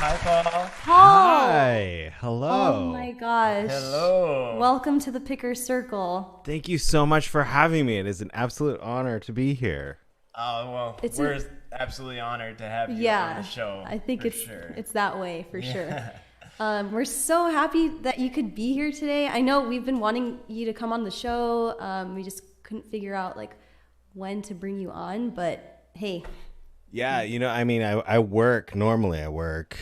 Hi, Paul. Paul! Hi. Hello. Oh my gosh. Hello. Welcome to the Picker Circle. Thank you so much for having me. It is an absolute honor to be here. Oh, well, It's we're absolutely honored to have you on the show. I think for it's sure. it's that way for sure. We're so happy that you could be here today. I know we've been wanting you to come on the show. We just couldn't figure out like when to bring you on, but hey. Yeah, I mean, I work normally. I work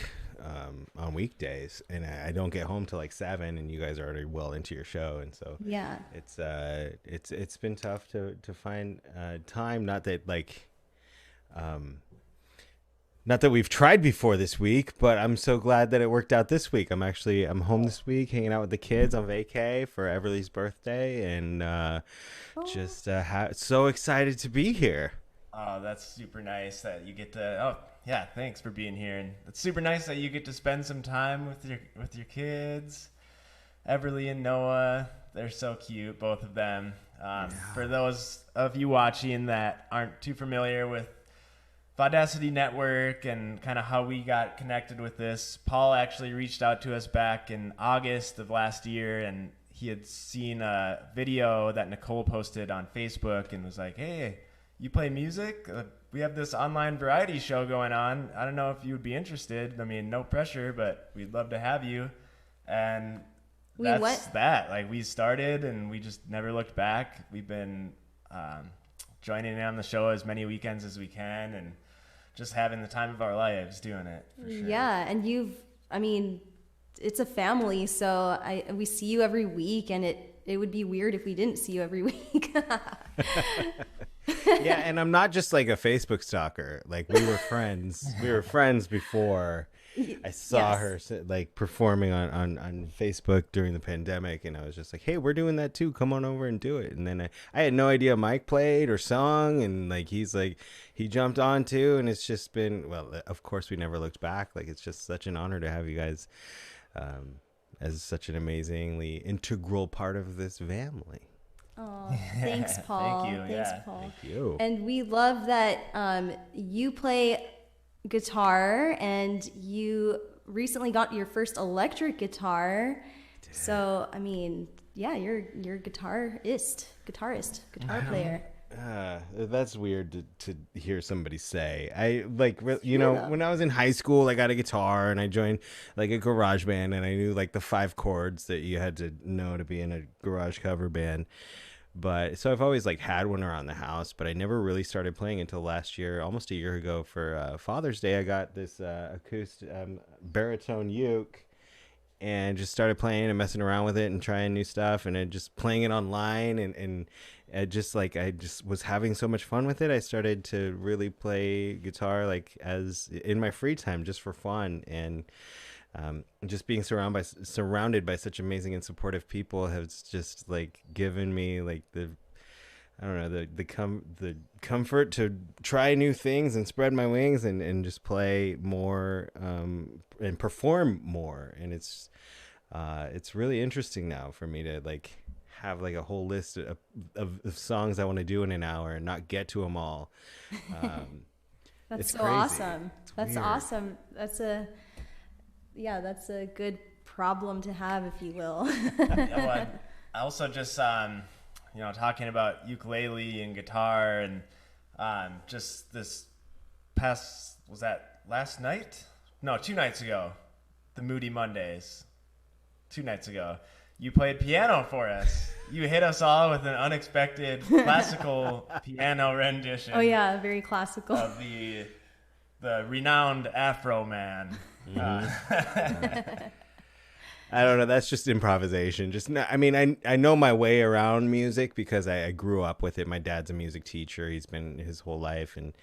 on weekdays, and I don't get home till like 7, and you guys are already well into your show, and so Yeah. it's been tough to find time. Not that we've tried before this week, but I'm so glad that it worked out this week. I'm home this week, hanging out with the kids on vacay for Everly's birthday, and just so excited to be here. Oh, that's super nice that you get to. Oh, yeah, thanks for being here, and it's super nice that you get to spend some time with your kids, Everly and Noah. They're so cute, both of them. For those of you watching that aren't too familiar with Audacity Network and kind of how we got connected with this, Paul actually reached out to us back in August of last year, and he had seen a video that Nicole posted on Facebook and was like, "Hey, you play music? We have this online variety show going on. I don't know if you would be interested. I mean, no pressure, but we'd love to have you." And that's that. Like, we started and we just never looked back. We've been joining in on the show as many weekends as we can and just having the time of our lives doing it. For sure. Yeah, and it's a family, so we see you every week, and it would be weird if we didn't see you every week. Yeah, and I'm not just like a Facebook stalker. Like, we were friends. We were friends before I saw her like performing on Facebook during the pandemic, and I was just like, "Hey, we're doing that too. Come on over and do it." And then I had no idea Mike played or sung, and like he jumped on too, and it's just been, well, of course we never looked back. Like, it's just such an honor to have you guys as such an amazingly integral part of this family. Oh, thanks, Paul. Thank you. Thanks, Yeah. Paul. Thank you. And we love that you play guitar, and you recently got your first electric guitar. So, I mean, yeah, you're guitar player. That's weird to hear somebody say. When I was in high school, I got a guitar and I joined like a garage band, and I knew like the 5 chords that you had to know to be in a garage cover band. But so I've always like had one around the house, but I never really started playing until last year, almost a year ago for Father's Day. I got this acoustic baritone uke and just started playing and messing around with it and trying new stuff, and then just playing it online, and I just was having so much fun with it. I started to really play guitar like as in my free time, just for fun, and just being surrounded by such amazing and supportive people has just like given me like the comfort to try new things and spread my wings and just play more and perform more. And it's really interesting now for me to like have like a whole list of songs I want to do in an hour and not get to them all. That's it's so crazy. awesome. It's That's weird. awesome. That's a good problem to have, if you will. I also just, talking about ukulele and guitar and just this past, was that last night? No, 2 nights ago, the Moody Mondays. 2 nights ago, you played piano for us. You hit us all with an unexpected classical piano rendition. Oh yeah, very classical. Of the renowned Afro Man. I don't know. That's just improvisation. I know my way around music because I grew up with it. My dad's a music teacher. He's been his whole life, and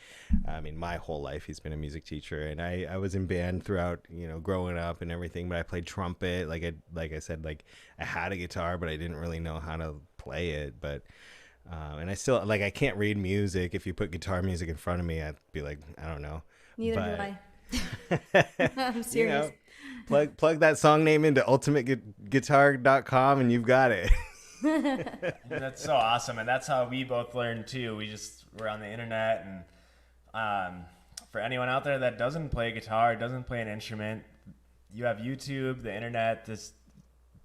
my whole life he's been a music teacher. And I was in band throughout, growing up and everything. But I played trumpet. Like I said, I had a guitar, but I didn't really know how to play it. But and I still I can't read music. If you put guitar music in front of me, I'd be like, I don't know. Neither do I. I'm serious. Plug that song name into ultimateguitar.com and you've got it. That's so awesome, and that's how we both learned too. We're on the internet, and for anyone out there that doesn't play guitar, doesn't play an instrument, you have YouTube, the internet, this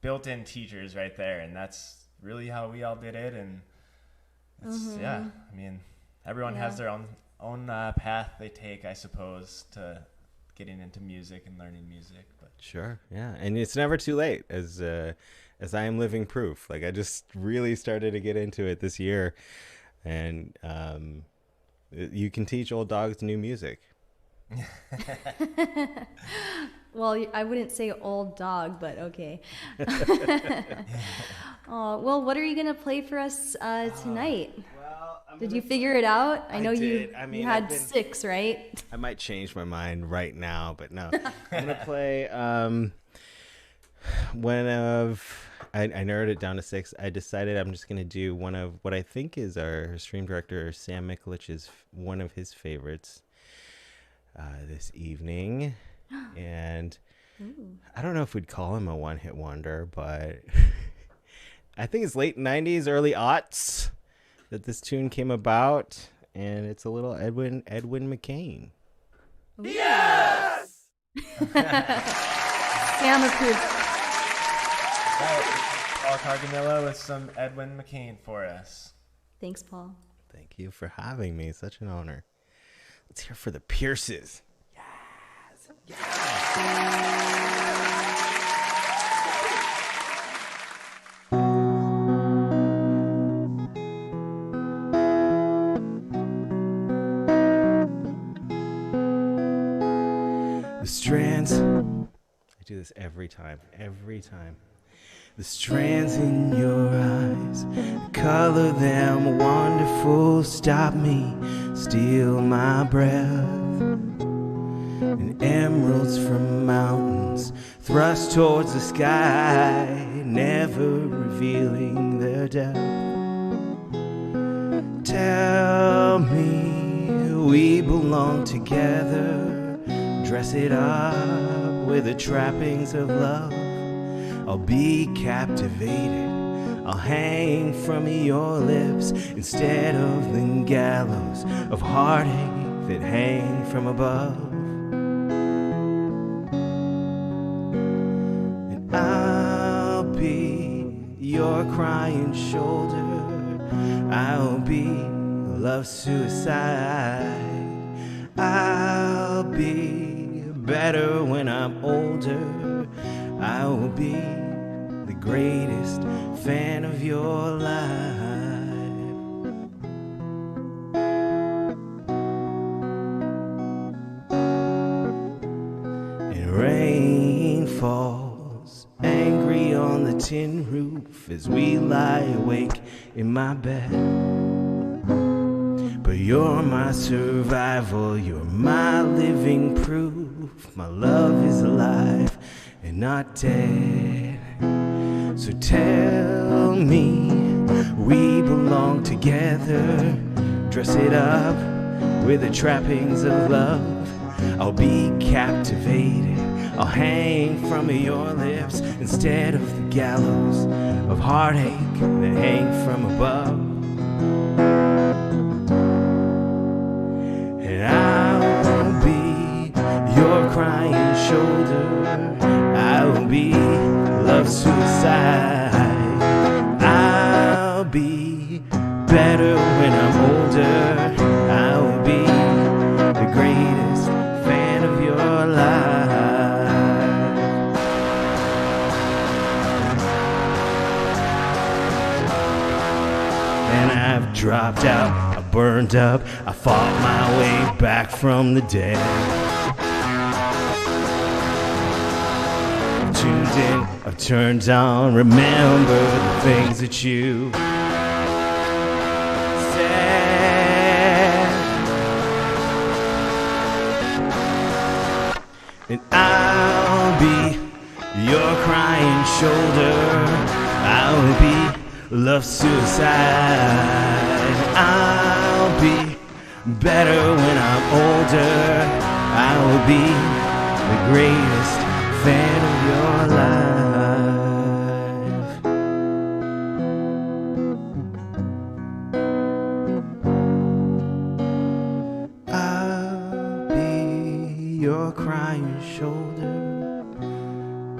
built-in teachers right there, and that's really how we all did it. And it's, everyone has their own path they take, I suppose, to getting into music and learning music. But sure, yeah, and it's never too late, as I am living proof. I just really started to get into it this year, and you can teach old dogs new music. Well, I wouldn't say old dog, but okay. Well, what are you gonna play for us tonight? Did you figure it out? I know you had 6, right? I might change my mind right now, but no. I'm going to play I narrowed it down to 6. I decided I'm just going to do one of what I think is our stream director, Sam Mikulich's, one of his favorites this evening. And I don't know if we'd call him a one-hit wonder, but I think it's late 90s, early aughts that this tune came about, and it's a little Edwin McCain. Yes! Sam approved. Paul Carganilla with some Edwin McCain for us. Thanks, Paul. Thank you for having me. Such an honor. Let's hear for the Pierces. Yes! Strands. I do this every time. The strands in your eyes, color them wonderful, stop me, steal my breath. And emeralds from mountains thrust towards the sky, never revealing their depth. Tell me we belong together. Dress it up with the trappings of love. I'll be captivated. I'll hang from your lips instead of the gallows of heartache that hang from above. And I'll be your crying shoulder. I'll be love's suicide. I'll be better when I'm older. I will be the greatest fan of your life. And rain falls angry on the tin roof as we lie awake in my bed. But you're my survival, you're my living proof. My love is alive and not dead. So tell me we belong together. Dress it up with the trappings of love. I'll be captivated. I'll hang from your lips instead of the gallows of heartache that hang from above. And I'll be your crying shoulder. I will be better when I'm older. I will be the greatest fan of your life. And I've dropped out, I burned up, I fought my way back from the dead. I've tuned in, I've turned on, remember the things that you said. And I'll be your crying shoulder. I'll be love suicide. I'll be better when I'm older. I will be the greatest fan of your life. I'll be your crying shoulder.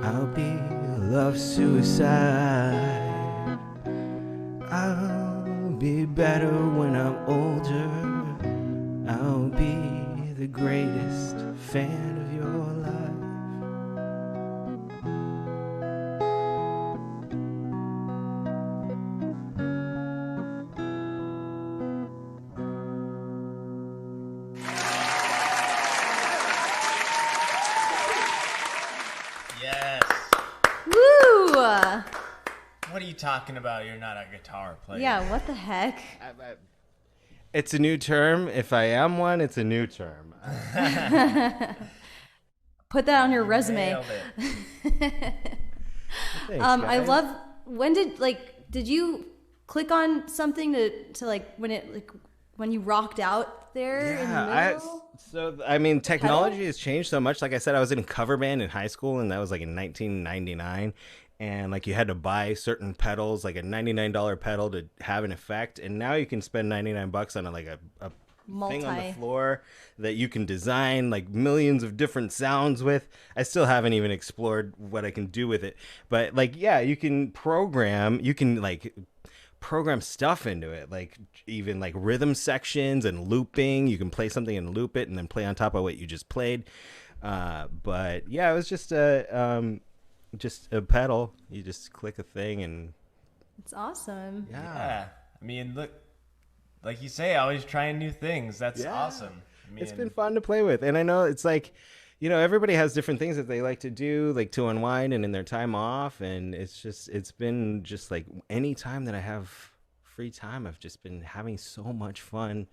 I'll be love suicide. I'll be better when I'm older. I'll be the greatest fan of your life. Yes. Woo! What are you talking about? You're not a guitar player. Yeah, what the heck? It's a new term. If I am one, it's a new term. Put that on your resume. Nailed it. Thanks, I guys. love, when did you click on something to when you rocked out there in the middle? Technology has changed so much. Like I said, I was in a cover band in high school, and that was like in 1999. And like you had to buy certain pedals, like a $99 pedal to have an effect. And now you can spend $99 on a thing on the floor that you can design like millions of different sounds with. I still haven't even explored what I can do with it. But like, yeah, you can program stuff into it, like even like rhythm sections and looping. You can play something and loop it and then play on top of what you just played. But yeah, it was just a pedal. You just click a thing and It's awesome. Yeah. I mean, look, like you say, always trying new things. That's awesome. I mean, it's been fun to play with. And I know it's like, everybody has different things that they like to do, like to unwind and in their time off. And it's been just like any time that I have free time, I've just been having so much fun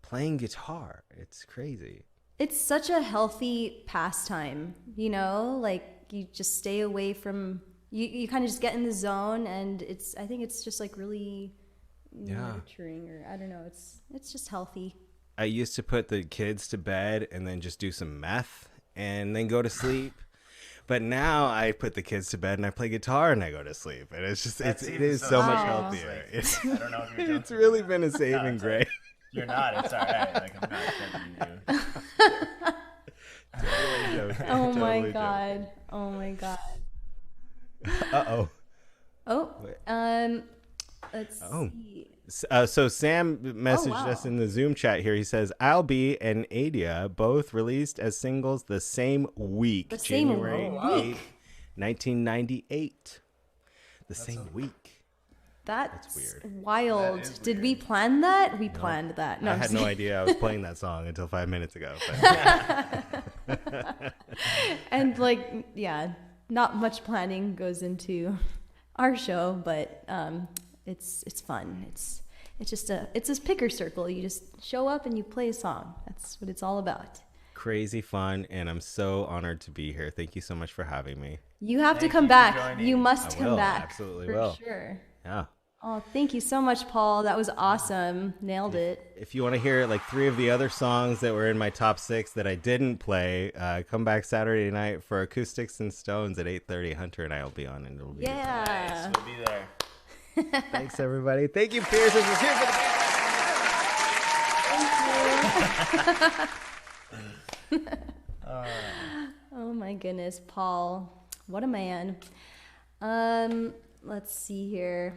playing guitar. It's crazy. It's such a healthy pastime, like you just stay away from, you kind of just get in the zone, and I think it's just like really nurturing, or I don't know, it's just healthy. I used to put the kids to bed and then just do some meth and then go to sleep. But now I put the kids to bed and I play guitar and I go to sleep. And it's just, it is so much healthier. I don't know if you're It's really been a saving grace. You're not. It's all right. Like, I'm not judging you. Oh my god. Oh my god. Uh-oh. Oh, let's see. So Sam messaged us in the Zoom chat here. He says, I'll Be and Adia both released as singles the same week. January 8th, 1998. That's same week. That's weird. Wild. Did we plan that? We planned that. No, I I'm had just no idea I was playing that song until 5 minutes ago. And not much planning goes into our show, but it's fun. It's just a picker circle. You just show up and you play a song. That's what it's all about. Crazy fun, and I'm so honored to be here. Thank you so much for having me. You have to come back. You must come back. Absolutely for will. Sure. Yeah. Oh, thank you so much, Paul. That was awesome. Nailed it. If you want to hear like 3 of the other songs that were in my top 6 that I didn't play, come back Saturday night for Acoustics and Stones at 8:30. Hunter and I will be on, and it'll be Yeah. Nice. We'll be there. Thanks, everybody. Thank you, Pierce. This is here for the Oh my goodness, Paul. What a man. Let's see here.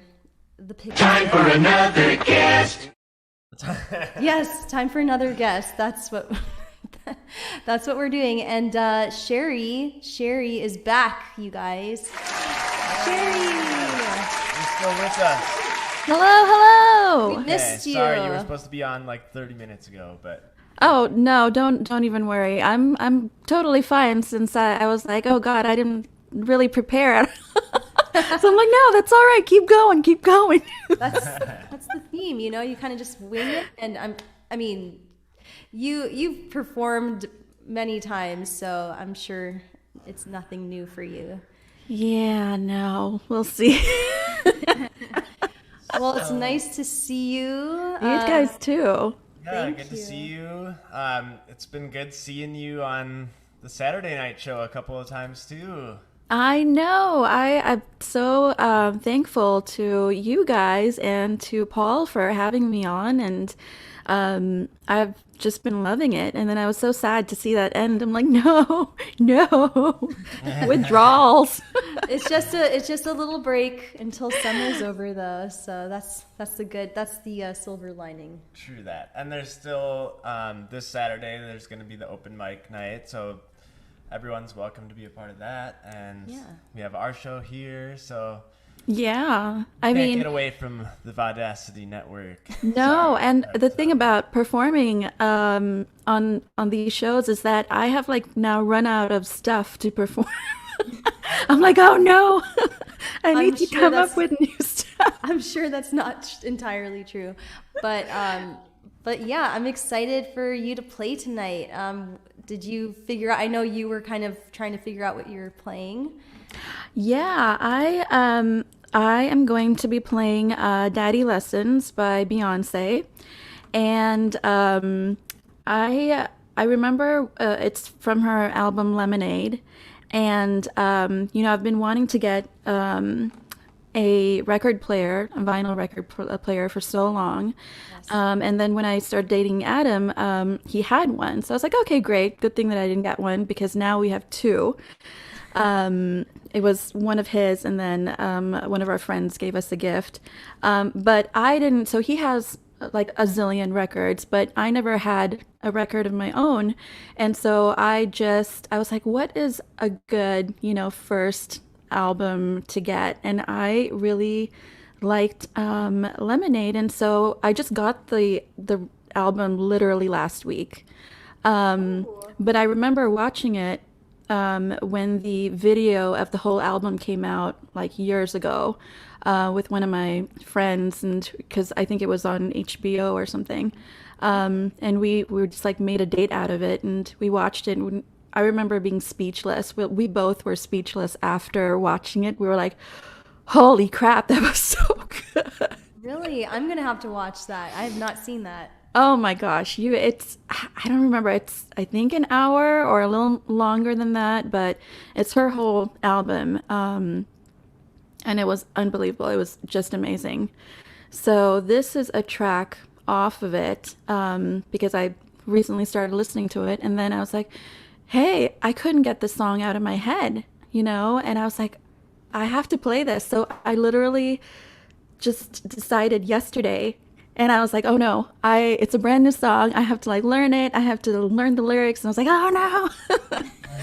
the Pickers. Time for another guest. Yes, time for another guest. That's what that's what we're doing. And Sherry is back, you guys. Sherry, You're still with us. Hello. we missed you. Sorry, you were supposed to be on like 30 minutes ago, but Oh no, don't even worry. I'm totally fine since I was like, oh God, I didn't really prepare. So I'm like, no, that's all right. Keep going. That's the theme, you know. You kind of just wing it, and I mean, you've performed many times, so I'm sure it's nothing new for you. Yeah, no, we'll see. Well, it's nice to see you. You guys too. yeah, Thank good to you. see you. It's been good seeing you on the Saturday night show a couple of times too. I know. I'm so thankful to you guys and to Paul for having me on, and I've just been loving it. And then I was so sad to see that end. I'm like, no, withdrawals. It's just a little break until summer's over, though. So that's the silver lining. True that. And there's still this Saturday. There's going to be the open mic night, so everyone's welcome to be a part of that. And Yeah. we have our show here, so Yeah, I can't mean, get away from the Vaudacity Network. no, Sorry, and but, the thing about performing on these shows is that I have like now run out of stuff to perform. I'm like, oh no, I need to sure come that's- up with new stuff. I'm sure that's not entirely true, but yeah, I'm excited for you to play tonight. Did you figure out? I know you were kind of trying to figure out what you're playing. Yeah, I am going to be playing Daddy Lessons by Beyonce, and I remember it's from her album Lemonade, and I've been wanting to get a record player, a vinyl record player for so long. And then when I started dating Adam, he had one. So I was like, okay, great. Good thing that I didn't get one because now we have two. It was one of his, and then one of our friends gave us a gift. But I didn't, so he has like a zillion records, but I never had a record of my own. And so I was like, what is a good, first album to get? And I really liked Lemonade, and so I just got the album literally last week. But I remember watching it when the video of the whole album came out like years ago with one of my friends, and because I think it was on HBO or something, and we just like made a date out of it, and we watched it. And I remember being speechless. We both were speechless after watching it. We were like, holy crap, that was so good. Really, I'm gonna have to watch that. I have not seen that. Oh my gosh, I don't remember. It's, I think, an hour or a little longer than that, but it's her whole album. And it was unbelievable. It was just amazing. So this is a track off of it, because I recently started listening to it, and then I was like, hey, I couldn't get this song out of my head, and I was like, I have to play this. So I literally just decided yesterday, and I was like, oh no, it's a brand new song. I have to like learn it. I have to learn the lyrics. And I was like, oh no,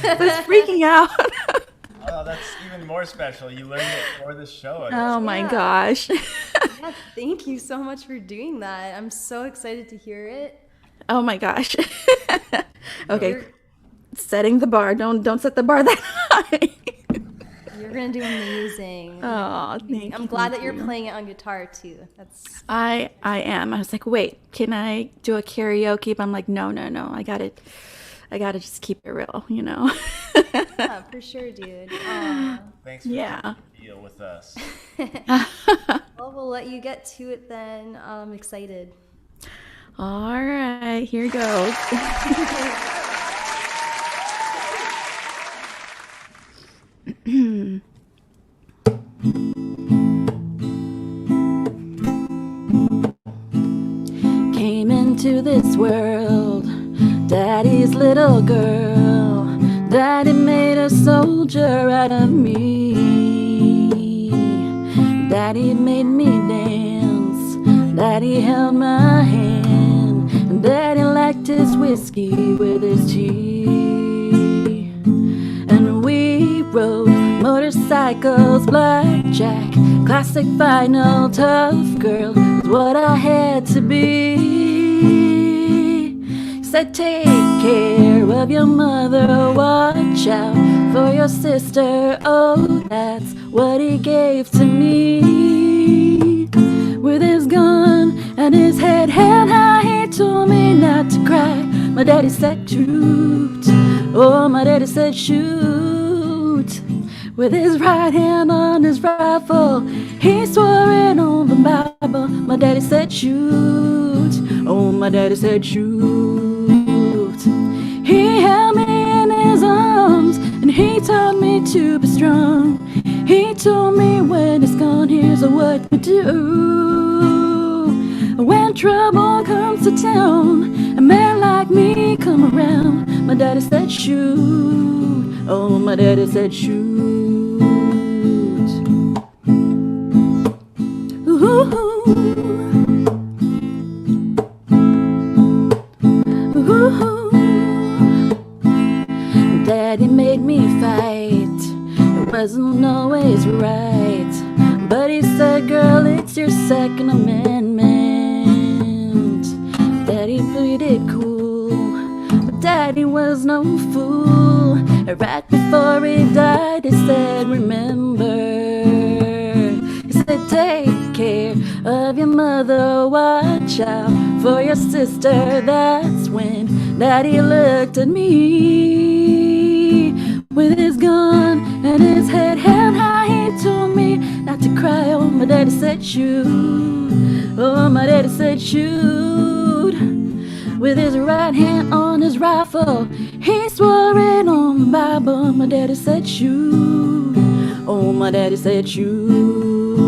I was freaking out. Oh, that's even more special. You learned it for this show. I guess. Oh my Yeah. gosh. Yeah, thank you so much for doing that. I'm so excited to hear it. Oh my gosh. Okay, setting the bar. Don't set the bar that high. You're gonna do amazing. Oh, thank I'm you. glad that you're playing it on guitar too. That's I am. I was like, wait, can I do a karaoke? But I'm like, no. I gotta just keep it real, yeah, for sure, dude. Aw. Thanks for Yeah. making the deal with us. Well, we'll let you get to it then. I'm excited. All right, here goes. Came into this world, Daddy's little girl. Daddy made a soldier out of me. Daddy made me dance. Daddy held my hand, and Daddy liked his whiskey with his tea. And we rode motorcycles, blackjack, classic vinyl, tough girl was what I had to be. He said, take care of your mother, watch out for your sister. Oh, that's what he gave to me. With his gun and his head held high, he told me not to cry. My daddy said, shoot. Oh, my daddy said, shoot. With his right hand on his rifle, he swore it on the Bible. My daddy said, shoot. Oh, my daddy said, shoot. He held me in his arms, and he taught me to be strong. He told me when it's gone, here's what we do. When trouble comes to town, a man like me come around. My daddy said, shoot. Oh, my daddy said, shoot. Ooh. Ooh. Daddy made me fight. It wasn't always right, but he said, girl, it's your Second Amendment. Daddy played it cool, but Daddy was no fool. And right before he died, he said, remember. He said, take care of your mother, watch out for your sister. That's when Daddy looked at me. With his gun and his head held high, he told me not to cry. Oh, my daddy said shoot. Oh, my daddy said shoot. With his right hand on his rifle, he swore it on the Bible. My daddy said shoot. Oh, my daddy said shoot.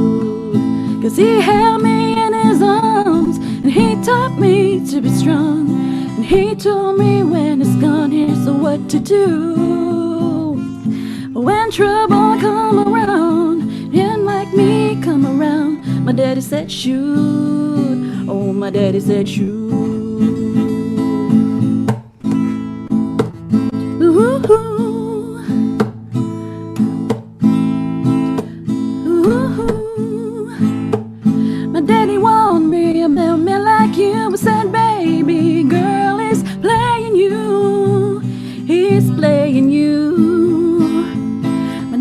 'Cause he held me in his arms, and he taught me to be strong. And he told me when it's gone, here's what to do. When trouble come around, and like me come around, my daddy said shoot. Oh, my daddy said shoot. Ooh. Ooh. My daddy warned me about me like you. Said, baby girl, he's playing you. He's playing you.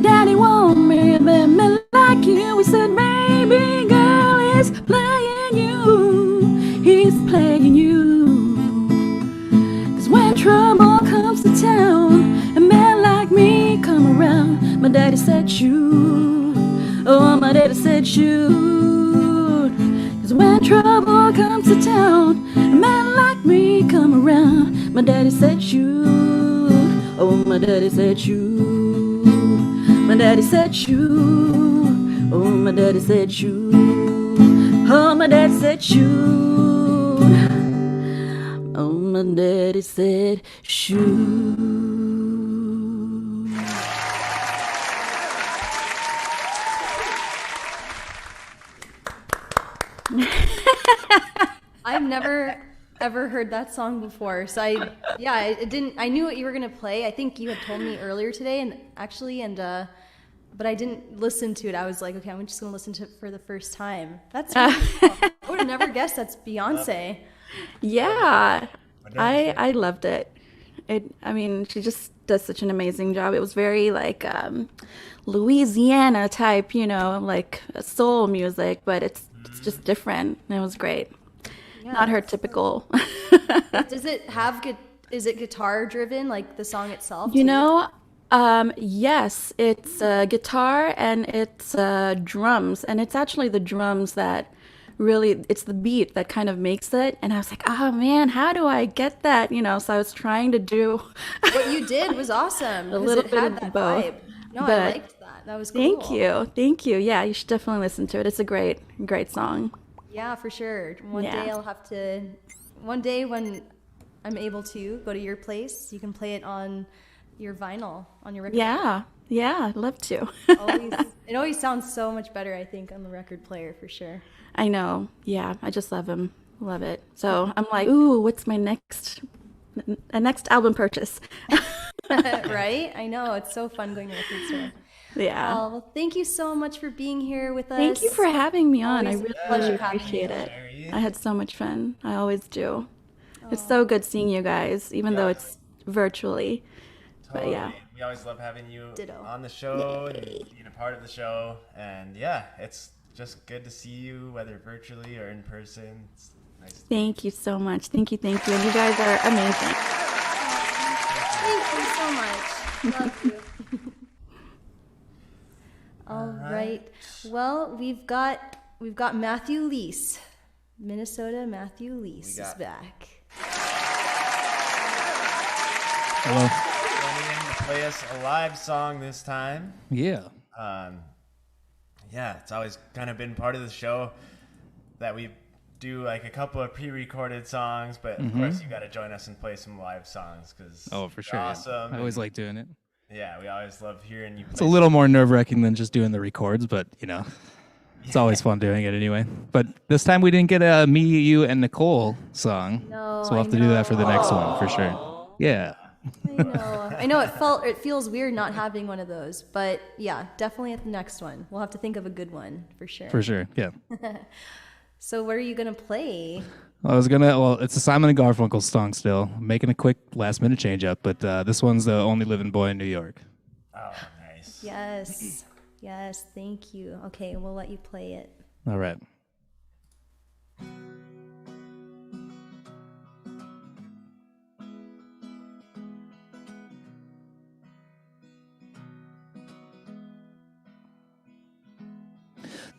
Daddy won't marry me like you. He said, baby girl, he's playing you. He's playing you. 'Cause when trouble comes to town, a man like me come around. My daddy said shoot. Oh, my daddy said shoot. 'Cause when trouble comes to town, a man like me come around. My daddy said shoot. Oh, my daddy said shoot. My daddy said shoot. Oh, my daddy said shoot. Oh, my daddy said shoot. Oh, my daddy said shoot. I've never ever heard that song before, so I knew what you were gonna play. I think you had told me earlier today, but I didn't listen to it. I was like, okay, I'm just gonna listen to it for the first time. That's really cool. I would have never guessed that's Beyonce. Yeah, I loved it. I mean, she just does such an amazing job. It was very like Louisiana type, like soul music, but it's just different. And it was great. Yeah, not her typical. Does it have is it guitar driven, like the song itself? Yes, it's guitar and it's drums, and it's actually the drums that really, it's the beat that kind of makes it. And I was like, oh man, how do I get that? So I was trying to do what you did was awesome. A little bit of both. Vibe. No, I liked that. That was cool. Thank you. Yeah, you should definitely listen to it. It's a great song. Yeah, for sure. One day when I'm able to go to your place, you can play it on your vinyl, on your record. Yeah, I'd love to. It always sounds so much better, I think, on the record player for sure. I know. Yeah, I just love him. Love it. So I'm like, ooh, what's my next album purchase? Right? I know. It's so fun going to the record store. Yeah. Well, thank you so much for being here with us. Thank you for having me on. I Always a really pleasure having appreciate you. it. I had so much fun. I always do. It's so good seeing you guys, even though it's virtually. But yeah. We always love having you Ditto. on the show and being a part of the show. And yeah, it's just good to see you, whether virtually or in person. It's nice. Thank you so much. Thank you. And you guys are amazing. Thank you so much. Love you. All right. Well, we've got Mathew Lease. Minnesota Mathew Lease is back. Hello. Joining in to play us a live song this time. Yeah. Yeah, it's always kind of been part of the show that we do like a couple of pre-recorded songs, but of course you got to join us and play some live songs because For sure. Yeah. awesome. I always like doing it. Yeah, we always love hearing you. It's a little more nerve-wracking than just doing the records, but it's always fun doing it anyway. But this time we didn't get a Me, You, and Nicole song, No, so we'll have to do that for the next one for sure. Yeah. I know. It feels weird not having one of those, but yeah, definitely at the next one. We'll have to think of a good one for sure. For sure. Yeah. So what are you gonna play? It's a Simon and Garfunkel song still. I'm making a quick last-minute change-up, but this one's The Only Living Boy in New York. Oh, nice. Yes, thank you. Okay, we'll let you play it. All right.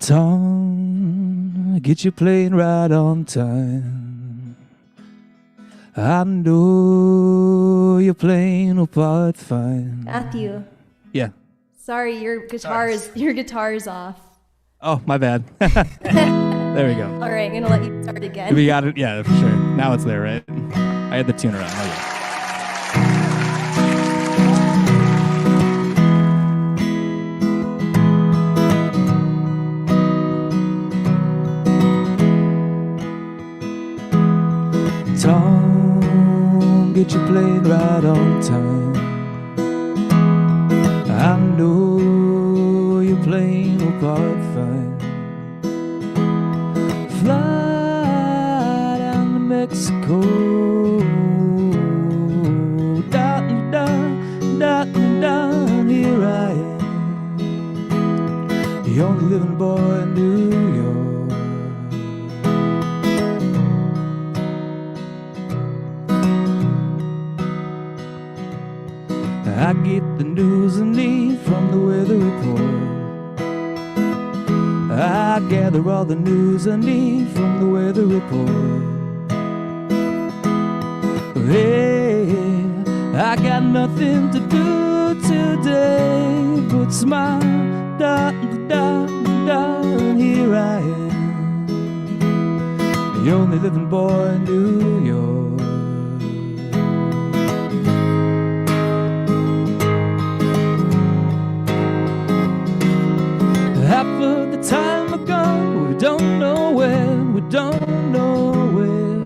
Tom, get your plane right on time. I know your plane will part fine. Matthew, Yeah. sorry, your guitar is off. Oh, my bad. There we go. All right, I'm gonna let you start again. We got it. Yeah, for sure. Now it's there, right? I had the tuner on. Oh, yeah. Tom, get your plane right on time. I know your plane will part fine. Fly down to Mexico. Down, down, down, down, here I am. The only living boy in New York. I get the news I need from the weather report. I gather all the news I need from the weather report. Hey, I got nothing to do today but smile, down, down, down, here I am. The only living boy in New York. Half of the time we're gone, we don't know when, we don't know where.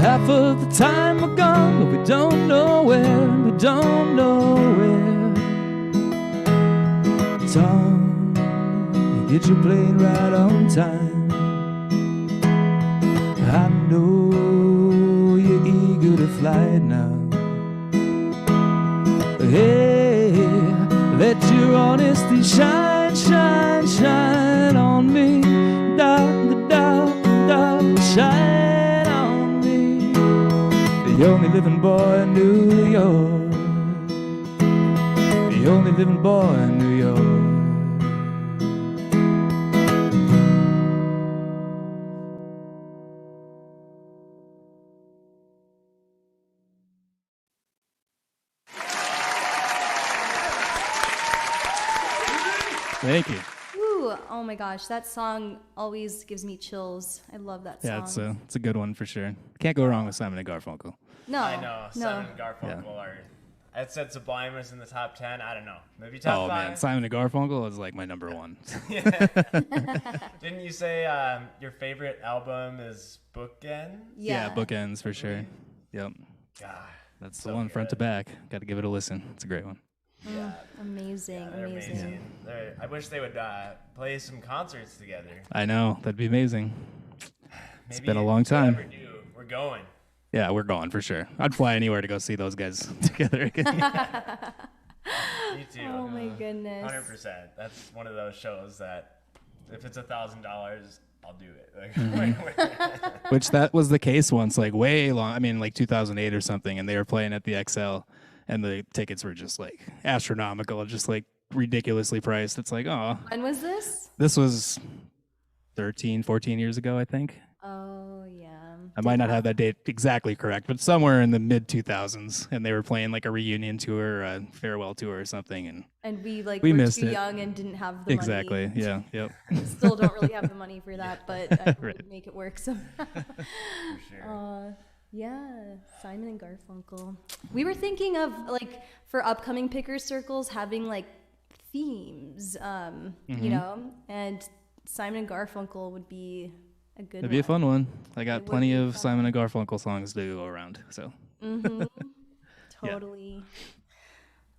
Half of the time we're gone, but we don't know where, we don't know where. Tom, you get your plane right on time. I know you're eager to fly now. Hey, let your honesty shine, shine, shine on me. Da, da, da, da, shine only living boy in New York. The only living boy in New York. Thank you. Ooh, oh my gosh, that song always gives me chills. I love that song. Yeah, it's a good one for sure. Can't go wrong with Simon and Garfunkel. No, I know. no. Simon and Garfunkel are. I said Sublime was in the top 10. I don't know. Maybe top 5. Man, Simon and Garfunkel is like my number one. Didn't you say your favorite album is Bookend? Yeah, Bookends for sure. Yep. God, that's so the one good. front to back. Got to give it a listen. It's a great one. Yeah. Amazing, they're amazing. I wish they would play some concerts together. I know. That'd be amazing. It's Maybe been a long time. Whatever do, we're going. Yeah, we're going for sure. I'd fly anywhere to go see those guys together again. Me too. Oh my goodness. 100%. That's one of those shows that if it's $1,000, I'll do it. Like, Which that was the case once, like way long. I mean, like 2008 or something, and they were playing at the XL, and the tickets were just like astronomical, just like ridiculously priced. It's like, oh. When was this? This was 13, 14 years ago, I think. Oh, yeah. I might not have that date exactly correct, but somewhere in the mid 2000s, and they were playing like a reunion tour, a farewell tour or something, and we were missed too it. young and didn't have the Exactly. money. Yeah. Yep. Still don't really have the money for that, but I would make it work somehow. for sure. Yeah, Simon and Garfunkel. We were thinking of like for upcoming picker circles having like themes, you know, and Simon and Garfunkel would be a good It'd be a fun one. I got It would plenty be of fun. Simon and Garfunkel songs to go around. So. Totally.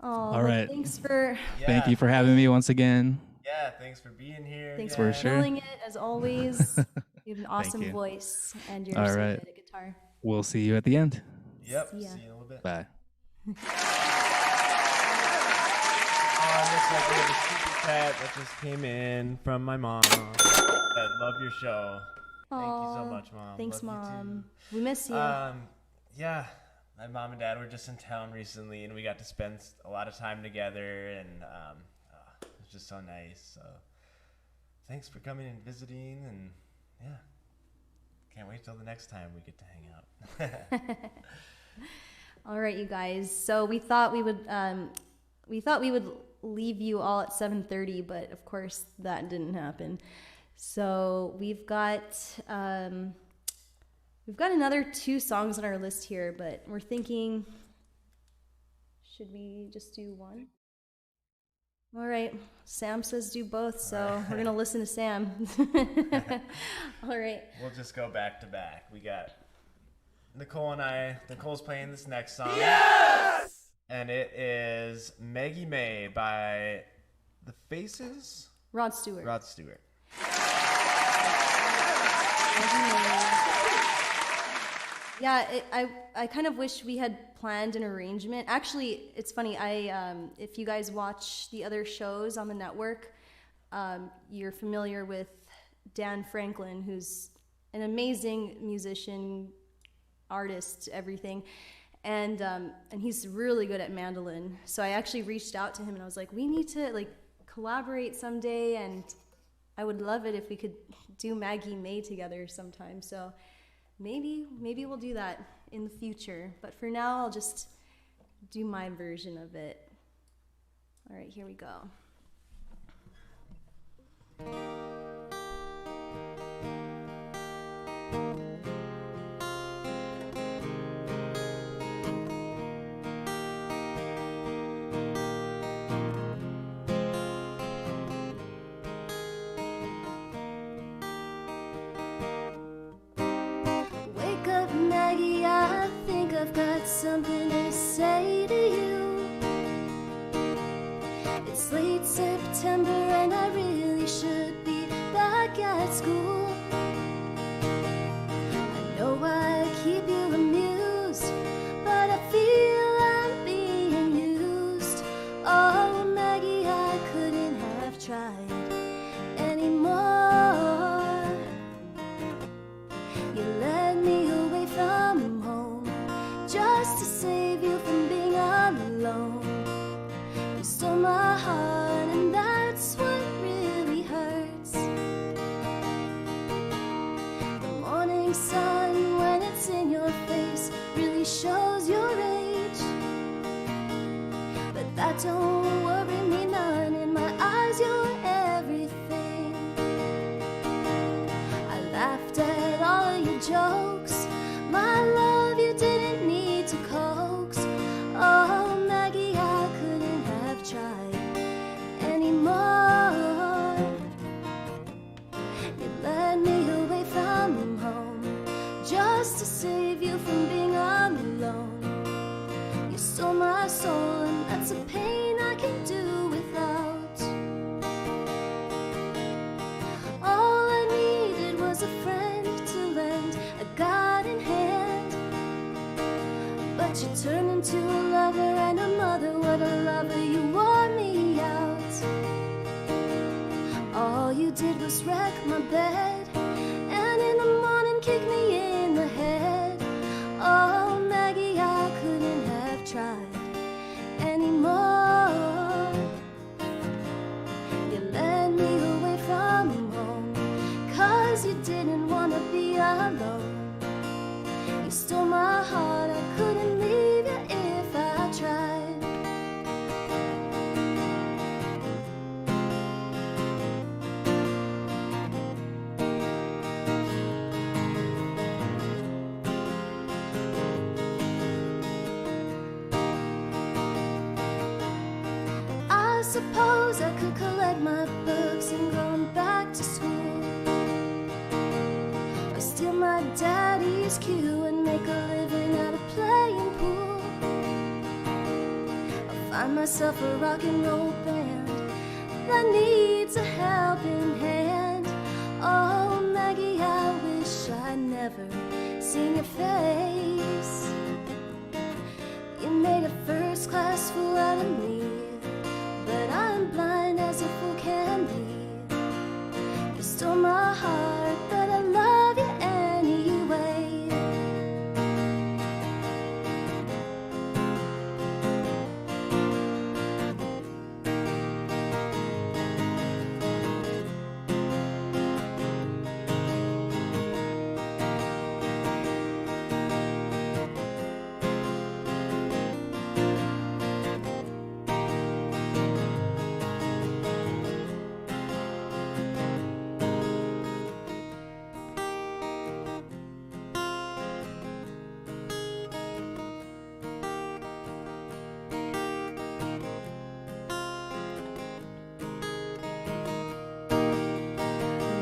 Oh, All right. Thanks for Thank you for having me once again. Yeah, thanks for being here. thanks For for sure. killing it as always. You have an awesome you. voice, and you're All so right. good at guitar. We'll see you at the end. Yep. See See ya. you in a little bit. Bye. Looks like we have a super chat that just came in from my mom. That love your show. Thank you so Aw, much, Mom. Thanks, Love you Mom. We miss you. Yeah, my mom and dad were just in town recently, and we got to spend a lot of time together, and it was just so nice. So thanks for coming and visiting, and yeah, can't wait till the next time we get to hang out. All right, you guys. So we thought we would leave you all at 7:30, but of course that didn't happen. So we've got another 2 songs on our list here, but we're thinking, should we just do one? All right, Sam says do both, so we're gonna listen to Sam. All right. We'll just go back to back. We got Nicole and I. Nicole's playing this next song. Yes! And it is Maggie May by The Faces? Rod Stewart. Rod Stewart. Yeah, I kind of wish we had planned an arrangement. Actually, it's funny. If you guys watch the other shows on the network, you're familiar with Dan Franklin, who's an amazing musician, artist, everything, and he's really good at mandolin. So I actually reached out to him and I was like, we need to like collaborate someday, and I would love it if we could do Maggie May together sometime. So maybe we'll do that in the future. But for now, I'll just do my version of it. All right, here we go. Wake up, Maggie, I think I've got something to say to you. It's late September and I really should be back at school. I know I keep you amused, but I feel I'm being used. Oh, Maggie, I couldn't have tried anymore. You led me away from home just don't worry me none. In my eyes, you're everything. I laughed at all of your jokes. My love, you didn't need to coax. Oh, Maggie, I couldn't have tried anymore. You led me away from home just to save you from being alone. You stole my soul, and that's a pain I can do without. All I needed was a friend to lend a guiding hand, but you turned into a lover and a mother. What a lover, you wore me out. All you did was wreck my bed, and in the morning kick me in the head. Oh, Maggie, I couldn't have tried anymore. You led me away from home 'cause you didn't want to be alone. You stole my heart, I couldn't leave you if I tried. I suppose I could collect my books and go back to school, or steal my daddy's cue and make a living out of playing pool. I'll find myself a rock and roll band that needs a helping hand. Oh, Maggie, I wish I'd never seen your face. You made a first-class fool out of me, but I'm blind as a fool can be. You stole my heart, but I love you anyway.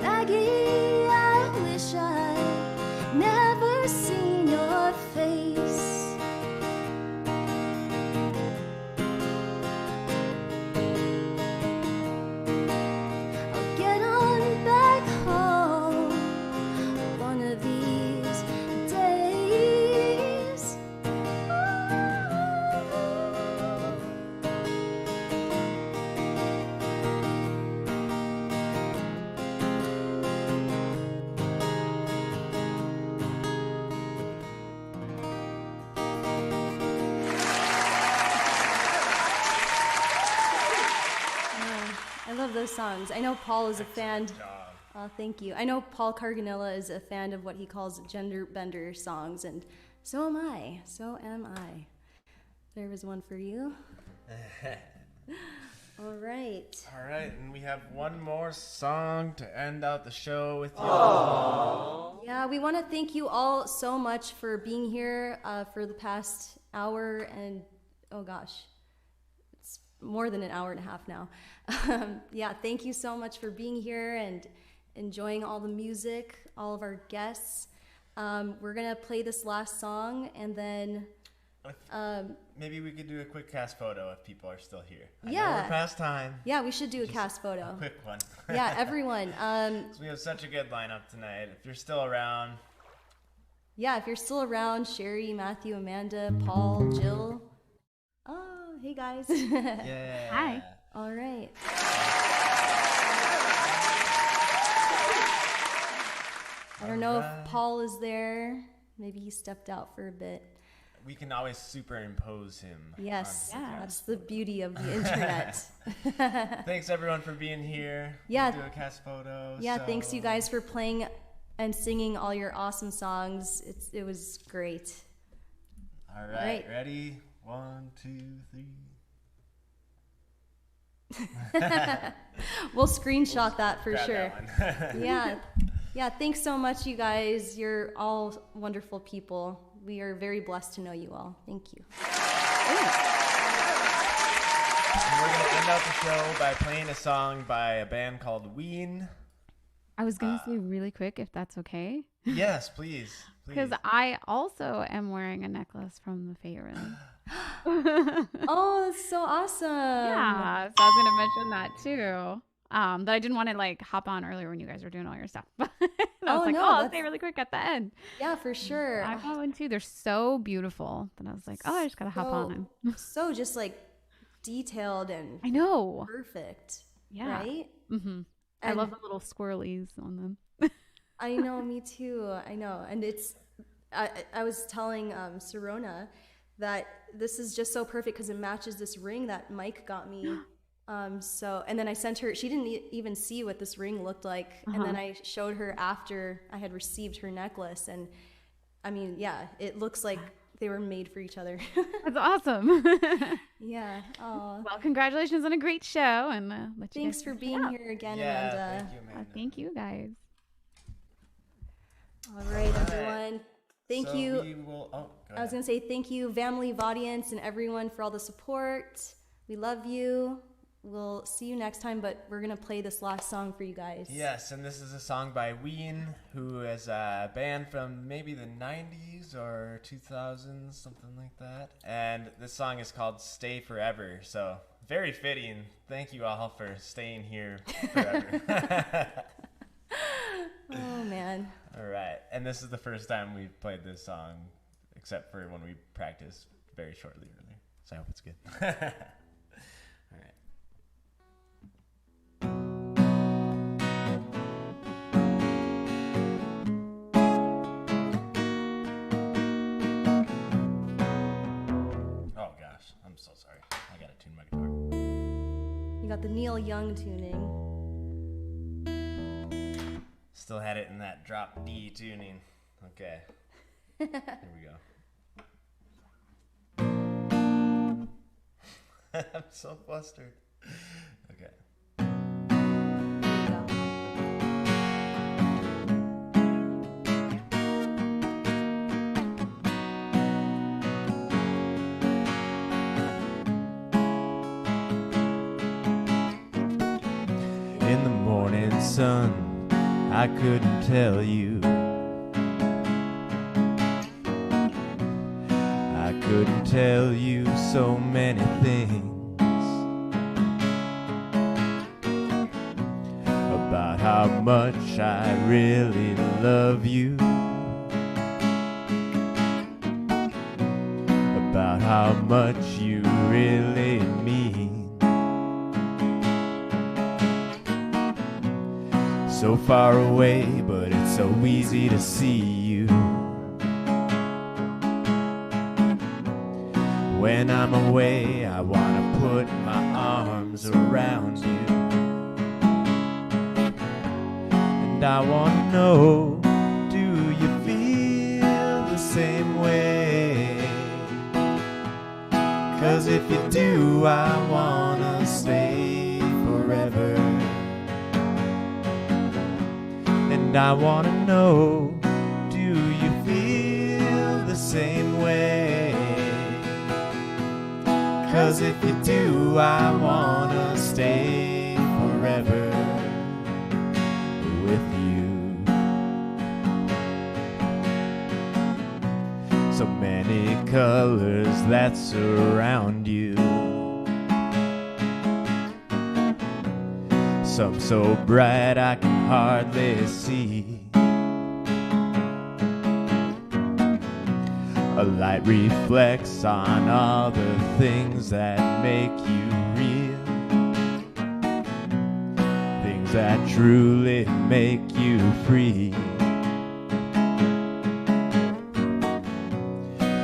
Maggie, I wish I'd never seen your face. I'll get on back home one of these days. I love those songs. I know Paul is a fan. Thank you. I know Paul Carganilla is a fan of what he calls gender bender songs, and so am I. So am I. There was one for you. All right. All right, and we have one more song to end out the show with you. Yeah, we want to thank you all so much for being here for the past hour and, oh gosh, it's more than an hour and a half now. Yeah, thank you so much for being here and enjoying all the music, all of our guests. We're going to play this last song, and then Maybe we could do a quick cast photo if people are still here. I know Yeah. we're past time. yeah, we should do a cast photo. A quick one. Yeah, everyone. So we have such a good lineup tonight. If you're still around, Yeah, if you're still around, Sherry, Matthew, Amanda, Paul, Jill. Oh, hey guys. yeah. Hi. All right. I don't know Alright. if Paul is there. Maybe he stepped out for a bit. We can always superimpose him. Yes, onto the that's cast. the beauty of the internet. Thanks everyone for being here. Yeah. We'll do a cast photo. Yeah, so- thanks you guys for playing and singing all your awesome songs. It was great. All Right. right, ready? 1, 2, 3. We'll screenshot that for Grab sure. that one. Yeah, thanks so much, you guys. You're all wonderful people. We are very blessed to know you all. Thank you. And we're going to end out the show by playing a song by a band called Ween. I was going to say really quick, if that's okay. Yes, please. Because I also am wearing a necklace from the Fate Room. Oh, that's so awesome. Yeah, so I was going to mention that too. But I didn't want to like hop on earlier when you guys were doing all your stuff. I was like, I'll say really quick at the end. Yeah, for sure. I got one too. They're so beautiful. Then I was like, I just got to hop on. So just like detailed and I know. perfect. Yeah. Right? Mm-hmm. I love the little squirrelies on them. I know, me too. I know. And it's, I was telling Serona that this is just so perfect because it matches this ring that Mike got me. And then I sent her, she didn't even see what this ring looked like. And then I showed her after I had received her necklace. And I mean, yeah, it looks like they were made for each other. That's awesome. Yeah. Well, congratulations on a great show. And thanks for being here again, Amanda. Thank you, Amanda. Thank you, guys. All right, everyone. Thank you. We will, I was going to say thank you, Family Audience, and everyone for all the support. We love you. We'll see you next time, but we're going to play this last song for you guys. Yes, and this is a song by Ween, who is a band from maybe the 90s or 2000s, something like that. And this song is called Stay Forever, so very fitting. Thank you all for staying here forever. Oh, man. All right, and this is the first time we've played this song, except for when we practiced very shortly earlier, so I hope it's good. All right. Oh gosh, I'm so sorry. I gotta tune my guitar. You got the Neil Young tuning. Still had it in that drop D tuning. Okay. Here we go. I'm so flustered. Okay. In the morning sun, I couldn't tell you. I couldn't tell you so many things about how much I really love you, about how much you really mean. So far away, but it's so easy to see you. When I'm away, I wanna put my arms around you. And I wanna know, do you feel the same way? 'Cause if you do, I wanna stay forever. And I wanna know, do you feel the same way? 'Cause if you do, I wanna stay forever with you. So many colors that surround you, some so bright I can hardly see. A light reflects on all the things that make you real, things that truly make you free.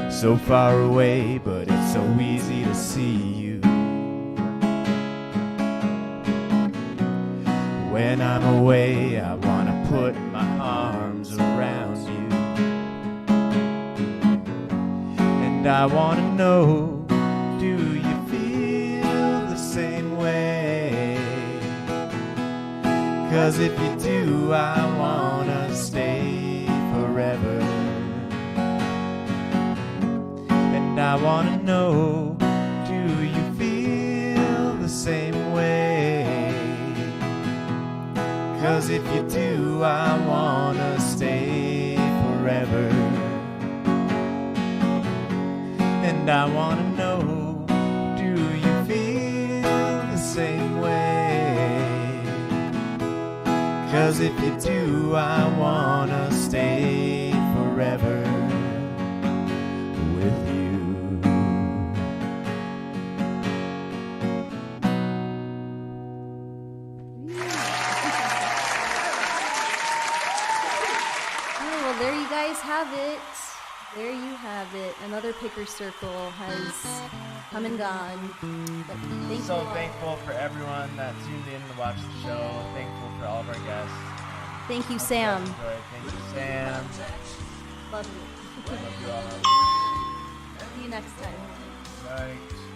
So far away, but it's so easy to see you. When I'm away, I wanna put my arms around you. And I wanna know, do you feel the same way? 'Cause if you do, I wanna stay forever. And I wanna know, do you feel the same way? 'Cause if you do, I wanna stay forever. And I wanna know, do you feel the same way? 'Cause if you do, I wanna stay forever with you. Oh, well, there you guys have it. There you have it. Another Picker Circle has come and gone. But thank you So all. thankful for everyone that tuned in to watch the show. Thankful for all of our guests. Thank you, Hope Sam. guys enjoyed. Thank you, Sam. Love you. Love you all. See you next time. Right.